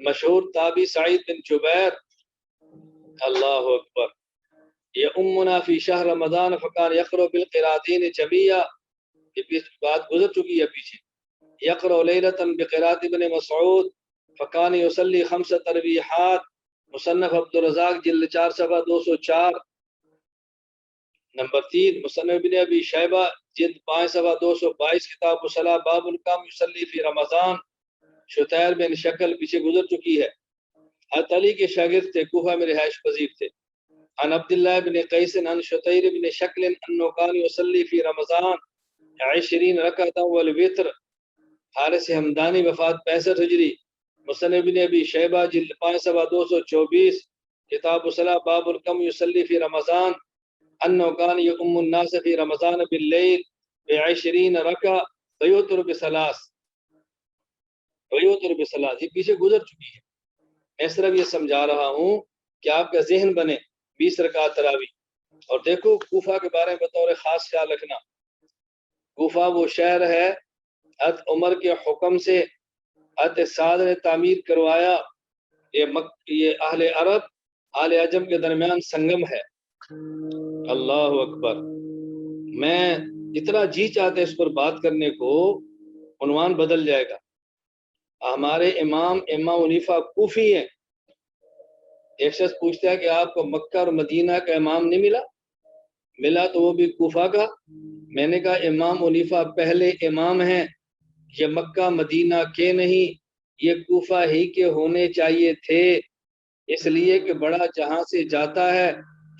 مشہور تابعی سعید بن جبیر اللہ اکبر یؤمنا فی شہر رمضان فکان یقرأ بالقراءتین جمیعا، یہ بات گزر چکی ہے پیچھے۔ یقرأ لیلۃ بقراءت ابن مسعود فکان یصلی 5 تراویحات، مصنف عبد الرزاق جلد 4 صفحہ 204۔ نمبر 3 مصنف ابن ابی شیبہ جلد 5 صفحہ 222 کتاب الصلاۃ باب کم یصلی فی رمضان۔ شتیر بن شکل پیچھے گزر چکی ہے، حضرت علی کے شاگرد تھے، کوفہ میں رہائش پذیر تھے۔ عن عبداللہ بن قیس عن شتیر بن شکل انه كان يصلي في رمضان 20 رکعۃ والوتر۔ حارث حمدانی وفات 65 ہجری، مصنف ابن ابی شیبہ جلد 5 صفحہ 224 کتاب الصلاۃ باب کم یصلی فی رمضان انه كان يؤم الناس في رمضان بالليل ب20 رکعہ ويوتر بثلاث۔ یہ پیچھے گزر چکی ہے، میں صرف یہ سمجھا رہا ہوں کہ آپ کا ذہن بنے 20 رکعت تراویح۔ اور دیکھو کوفہ کے بارے میں بطور خاص خیال رکھنا، کوفہ وہ شہر ہے حضرت عمر کے حکم سے حضرت سعد نے تعمیر کروایا۔ یہ اہل عرب اہل عجم کے درمیان سنگم ہے۔ اللہ اکبر، میں اتنا جی چاہتے اس پر بات کرنے کو، عنوان بدل جائے گا۔ ہمارے امام حنیفہ کوفی ہیں۔ ایک شخص پوچھتا ہے کہ آپ کو مکہ اور مدینہ کا امام نہیں ملا تو وہ بھی کوفہ کا؟ میں نے کہا امام حنیفہ پہلے امام ہیں، یہ مکہ مدینہ کے نہیں، یہ کوفہ ہی کے ہونے چاہیے تھے، اس لیے کہ بڑا جہاں سے جاتا ہے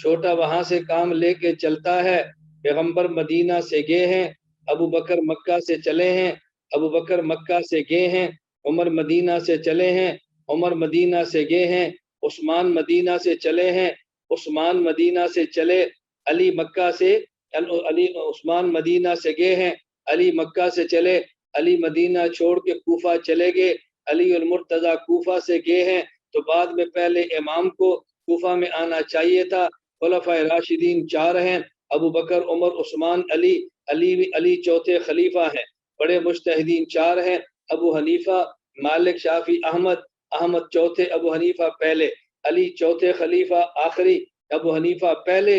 چھوٹا وہاں سے کام لے کے چلتا ہے۔ پیغمبر مدینہ سے گئے ہیں، ابو بکر مکہ سے چلے ہیں، ابو بکر مکہ سے گئے ہیں، عمر مدینہ سے چلے ہیں، عمر مدینہ سے گئے ہیں، عثمان مدینہ سے چلے ہیں، عثمان مدینہ سے چلے، علی مکہ سے علی عثمان مدینہ سے گئے ہیں، علی مکہ سے چلے، علی مدینہ چھوڑ کے کوفہ چلے گئے، علی المرتضی کوفہ سے گئے ہیں، تو بعد میں پہلے امام کو کوفہ میں آنا چاہیے تھا۔ خلفائے راشدین 4 ہیں، ابو بکر عمر عثمان علی چوتھے خلیفہ ہیں۔ بڑے مجتہدین 4 ہیں، ابو حنیفہ مالک شافعی احمد چوتھے، ابو حنیفہ پہلے، علی چوتھے خلیفہ آخری، ابو حنیفہ پہلے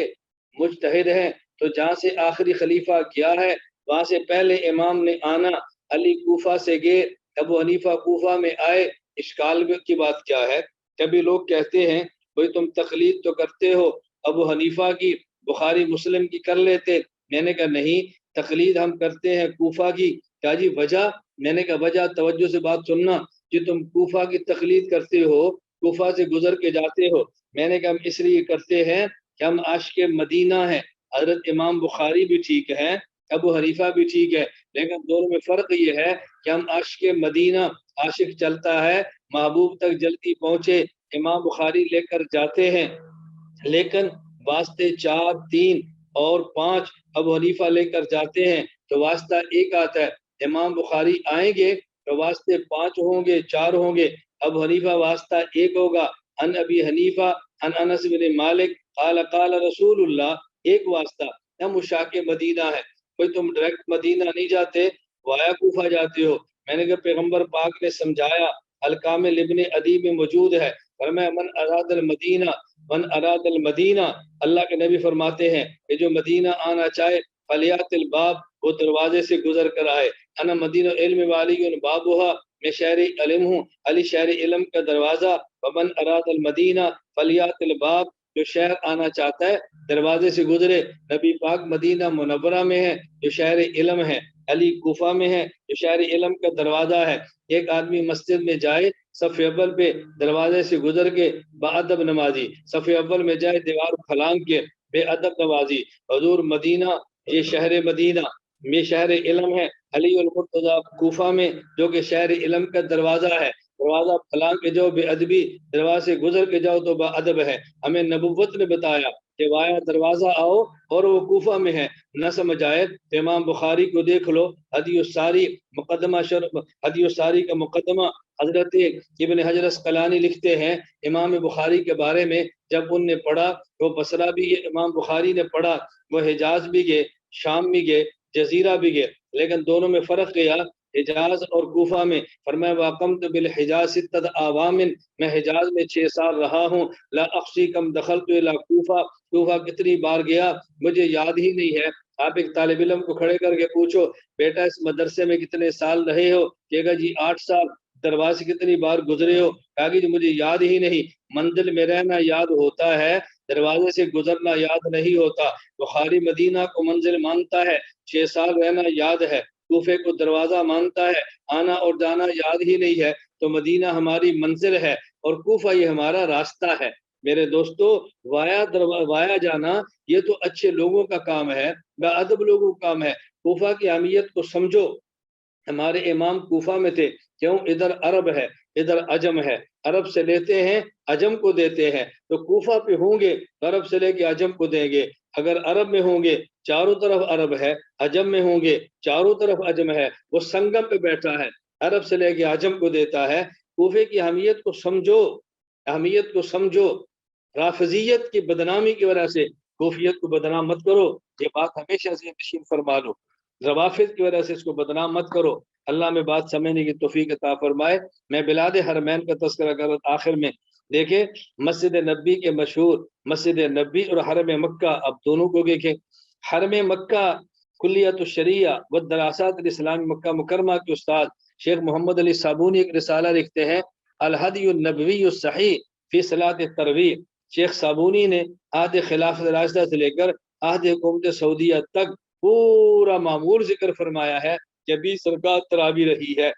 مجتہد ہیں، تو جہاں سے آخری خلیفہ گیا ہے وہاں سے پہلے امام نے آنا۔ علی کوفہ سے گئے، ابو حنیفہ کوفہ میں آئے۔ اشکال کی بات کیا ہے؟ کبھی لوگ کہتے ہیں بھئی تم تقلید تو کرتے ہو ابو حنیفہ کی، بخاری مسلم کی کر لیتے۔ میں نے کہا نہیں، تقلید ہم کرتے ہیں کوفہ کی۔ کہا جی وجہ؟ میں نے کہا وجہ توجہ سے بات سننا، کہ تم کوفہ کی تقلید کرتے ہو، کوفہ سے گزر کے جاتے ہو۔ میں نے کہا ہم اس لیے کرتے ہیں کہ ہم عاشق مدینہ ہیں۔ حضرت امام بخاری بھی ٹھیک ہے، ابو حنیفہ بھی ٹھیک ہے، لیکن دونوں میں فرق یہ ہے کہ ہم عاشق مدینہ، عاشق چلتا ہے محبوب تک جلدی پہنچے، امام بخاری لے کر جاتے ہیں، لیکن واسطے 4 3 اور 5 ابو حنیفہ لے کر جاتے ہیں، تو واسطہ ایک آتا ہے۔ امام بخاری آئیں گے تو واسطے 5 ہوں گے 4 ہوں گے، ابو حنیفہ واسطہ ایک ہوگا۔ ان ابی حنیفہ ان انس بن مالک قال قال رسول اللہ، ایک واسطہ۔ ہم عشاق مدینہ ہے، کوئی تم ڈائریکٹ مدینہ نہیں جاتے، وایا کوفہ جاتے ہو۔ میں نے کہا پیغمبر پاک نے سمجھایا، الکامل ابن ادی میں موجود ہے، فرمایا من اراد المدینہ، اللہ کے نبی فرماتے ہیں کہ جو مدینہ آنا چاہے فلیات الباب، وہ دروازے سے گزر کر آئے۔ انا مدینہ علم والی بابھا، میں شہر علم ہوں، علی شہر علم کا دروازہ۔ ومن اراد المدینہ فلیات الباب، جو شہر آنا چاہتا ہے دروازے سے گزرے۔ نبی پاک مدینہ منورہ میں ہے جو شہر علم ہے، علی کوفہ میں ہے جو شہر علم کا دروازہ ہے۔ ایک آدمی مسجد میں جائے، صف اول پہ دروازے سے گزر کے با ادب نمازی، صف اول میں جائے دیوار پھلانگ کے بے ادب نمازی۔ حضور مدینہ، یہ شہر مدینہ، یہ شہر علم ہے، علی المرتضی کوفہ میں جو کہ شہر علم کا دروازہ ہے، دروازہ پھلانگ کے جاؤ بے ادبی، دروازے سے گزر کے جاؤ تو با ادب ہے۔ ہمیں نبوت نے بتایا کہ وایا دروازہ آؤ اور وہ کوفہ میں ہے۔ نہ سمجھ آئے تو امام بخاری کو دیکھ لو، حدیث الساری مقدمہ حدیث الساری کا مقدمہ، حضرت ابن حجر اسقلانی لکھتے ہیں امام بخاری کے بارے میں، جب ان نے پڑھا وہ بصرہ بھی گئے، امام بخاری نے پڑھا وہ حجاز بھی گئے، شام بھی گئے، جزیرہ بھی گئے، لیکن دونوں میں فرق گیا حجاز اور کوفہ میں۔ فرمایا واقمت بالحجاز 6 اعوام، میں حجاز میں 6 سال رہا ہوں، لا اخشی کم دخلت الی کوفہ، کوفہ کتنی بار گیا مجھے یاد ہی نہیں ہے۔ آپ ایک طالب علم کو کھڑے کر کے پوچھو بیٹا اس مدرسے میں کتنے سال رہے ہو، کہے گا جی 8 سال۔ دروازے کتنی بار گزرے ہو، کہا کہ مجھے یاد ہی نہیں۔ منزل میں رہنا یاد ہوتا ہے، دروازے سے گزرنا یاد نہیں ہوتا۔ بخاری مدینہ کو منزل مانتا ہے، 6 سال رہنا یاد ہے، کوفے کو دروازہ مانتا ہے، آنا اور جانا یاد ہی نہیں ہے۔ تو مدینہ ہماری منزل ہے اور کوفہ یہ ہمارا راستہ ہے۔ میرے دوستو، وایا جانا یہ تو اچھے لوگوں کا کام ہے، با ادب لوگوں کا کام ہے۔ کوفہ کی اہمیت کو سمجھو۔ ہمارے امام کوفہ میں تھے، کیوں؟ ادھر عرب ہے ادھر عجم ہے، عرب سے لیتے ہیں عجم کو دیتے ہیں، تو کوفہ پہ ہوں گے تو عرب سے لے کے عجم کو دیں گے۔ اگر عرب میں ہوں گے چاروں طرف عرب ہے، عجم میں ہوں گے چاروں طرف عجم ہے، وہ سنگم پہ بیٹھا ہے، عرب سے لے کے عجم کو دیتا ہے۔ کوفے کی اہمیت کو سمجھو، اہمیت کو سمجھو۔ رافضیت کی بدنامی کی وجہ سے کوفیت کو بدنام مت کرو، یہ بات ہمیشہ سے نشین فرما لو۔ روافض کی وجہ سے اس کو بدنام مت کرو۔ اللہ میں بات سمجھنے کی توفیق عطا فرمائے۔ میں بلاد حرمین کا تذکرہ کر آخر میں دیکھیں، مسجد نبی کے مشہور مسجد نبی اور حرم مکہ، اب دونوں کو دیکھیں۔ حرم مکہ کلیت الشریعہ و دراسات الاسلام مکہ مکرمہ کے استاد شیخ محمد علی صابونی ایک رسالہ لکھتے ہیں الہدی النبوی الصحیح فی صلاۃ التراویح. شیخ صابونی نے عہد خلافت راشدہ سے لے کر عہد حکومت سعودیہ تک پورا معمول ذکر فرمایا ہے کہ 20 رکعت تراویح رہی ہے.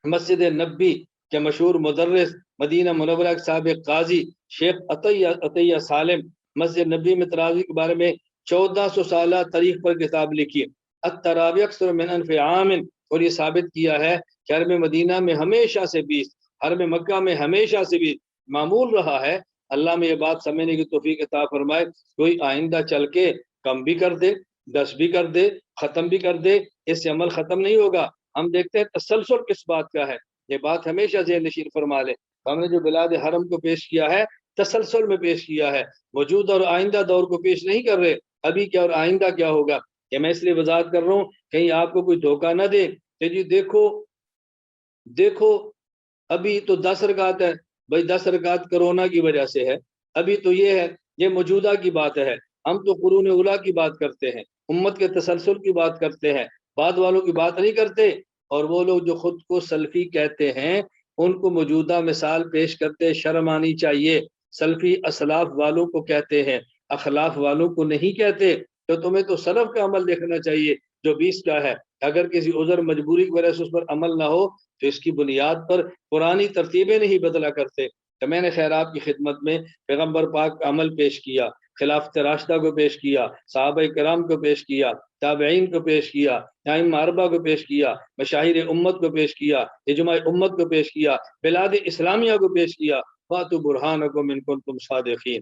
مسجد نبی کے مشہور مدرس مدینہ منورہ کے سابق قاضی شیخ عطیہ سالم مسجد نبی میں تراویح کے بارے میں 1400 سالہ تاریخ پر کتاب لکھی التراویح اکثر من انف عام، اور یہ ثابت کیا ہے کہ حرم مدینہ میں ہمیشہ سے 20، حرم مکہ میں ہمیشہ سے 20 معمول رہا ہے. اللہ میں یہ بات سمجھنے کی توفیق عطا فرمائے. کوئی آئندہ چل کے کم بھی کر دے، 10 بھی کر دے، ختم بھی کر دے، اس سے عمل ختم نہیں ہوگا. ہم دیکھتے ہیں تسلسل کس بات کا ہے، یہ بات ہمیشہ ذہن نشین فرما لے. ہم نے جو بلاد حرم کو پیش کیا ہے تسلسل میں پیش کیا ہے، موجود اور آئندہ دور کو پیش نہیں کر رہے ابھی کیا اور آئندہ کیا ہوگا. کہ میں اس لیے وضاحت کر رہا ہوں کہیں آپ کو کوئی دھوکہ نہ دے کہ جی دیکھو ابھی تو 10 رکعت ہے. بھائی 10 رکعت کرونا کی وجہ سے ہے، ابھی تو یہ ہے، یہ موجودہ کی بات ہے. ہم تو قرون اولیٰ کی بات کرتے ہیں، امت کے تسلسل کی بات کرتے ہیں، بعد والوں کی بات نہیں کرتے. اور وہ لوگ جو خود کو سلفی کہتے ہیں ان کو موجودہ مثال پیش کرتے شرم آنی چاہیے. سلفی اسلاف والوں کو کہتے ہیں، اخلاف والوں کو نہیں کہتے. تو تمہیں تو سلف کا عمل دیکھنا چاہیے جو 20 کا ہے. اگر کسی عذر مجبوری کی وجہ سے اس پر عمل نہ ہو تو اس کی بنیاد پر پرانی ترتیبیں نہیں بدلا کرتے. تو میں نے خیر آپ کی خدمت میں پیغمبر پاک کا عمل پیش کیا، خلافت راشدہ کو پیش کیا، صحابہ کرام کو پیش کیا، تابعین کو پیش کیا، ائمہ اربعہ کو پیش کیا، مشاہیر امت کو پیش کیا، اجماع امت کو پیش کیا، بلاد اسلامیہ کو پیش کیا. فاتوا برہانکم ان کنتم صادقین،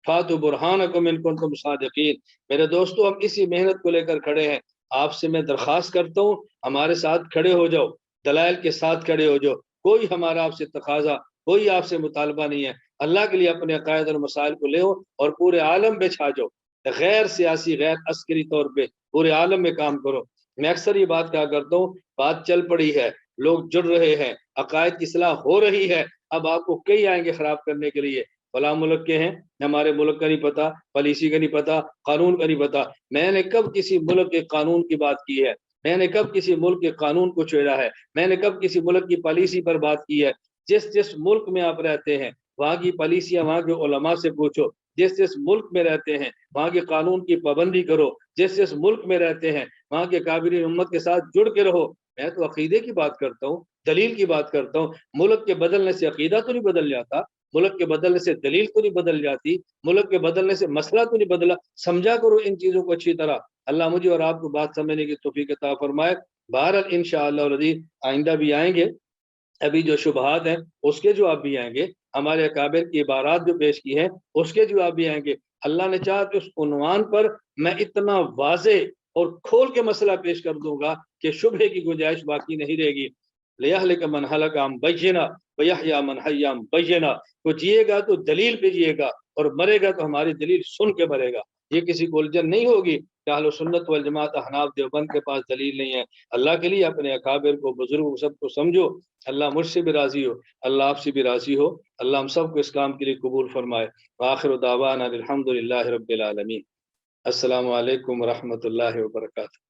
فاتوا برہانکم ان کنتم صادقین. میرے دوستو ہم اسی محنت کو لے کر کھڑے ہیں. آپ سے میں درخواست کرتا ہوں ہمارے ساتھ کھڑے ہو جاؤ، دلائل کے ساتھ کھڑے ہو جاؤ. کوئی ہمارا آپ سے تقاضا، کوئی آپ سے مطالبہ نہیں ہے. اللہ کے لیے اپنے عقائد اور مسائل کو لے اور پورے عالم پہ چھا جاؤ، غیر سیاسی غیر عسکری طور پہ پورے عالم میں کام کرو. میں اکثر یہ بات کہا کرتا ہوں، بات چل پڑی ہے، لوگ جڑ رہے ہیں، عقائد کی اصلاح ہو رہی ہے. اب آپ کو کئی آئیں گے خراب کرنے کے لیے. فلاں ملک کے ہیں، ہمارے ملک کا نہیں پتا، پالیسی کا نہیں پتا، قانون کا نہیں پتا. میں نے کب کسی ملک کے قانون کی بات کی ہے؟ میں نے کب کسی ملک کے قانون کو چھیڑا ہے؟ میں نے کب کسی ملک کی پالیسی پر بات کی ہے؟ جس ملک میں آپ رہتے ہیں وہاں کی پالیسیاں وہاں کے علماء سے پوچھو. جس ملک میں رہتے ہیں وہاں کے قانون کی پابندی کرو. جس ملک میں رہتے ہیں وہاں کے کابرین امت کے ساتھ جڑ کے رہو. میں تو عقیدے کی بات کرتا ہوں، دلیل کی بات کرتا ہوں. ملک کے بدلنے سے عقیدہ تو نہیں بدل جاتا، ملک کے بدلنے سے دلیل تو نہیں بدل جاتی، ملک کے بدلنے سے مسئلہ تو نہیں بدلا. سمجھا کرو ان چیزوں کو اچھی طرح. اللہ مجھے اور آپ کو بات سمجھنے کی توفیق عطا فرمائے. بہرحال انشاءاللہ العزیز آئندہ بھی آئیں گے، ابھی جو شبہات ہیں اس کے جواب بھی آئیں گے، ہمارے اکابر کی عبارات جو پیش کی ہیں اس کے جواب بھی آئیں گے. اللہ نے چاہا تو اس عنوان پر میں اتنا واضح اور کھول کے مسئلہ پیش کر دوں گا کہ شبہ کی گنجائش باقی نہیں رہے گی. لِيَهْلِكَ مَنْ هَلَكَ عَنْ بَيِّنَةٍ وَيَحْيَىٰ مَنْ حَيَّ عَنْ بَيِّنَةٍ. وہ جیے گا تو دلیل پہ جیے گا اور مرے گا تو ہماری دلیل سن کے مرے گا. یہ کسی کو الجھن نہیں ہوگی کہ اہل سنت والجماعت احناف دیوبند کے پاس دلیل نہیں ہے. اللہ کے لیے اپنے اکابر کو، بزرگوں سب کو سمجھو. اللہ مجھ سے بھی راضی ہو، اللہ آپ سے بھی راضی ہو. اللہ ہم سب کو اس کام کے لیے قبول فرمائے. وآخر دعوانا الحمد للہ رب العالمین. السلام علیکم ورحمۃ اللہ وبرکاتہ.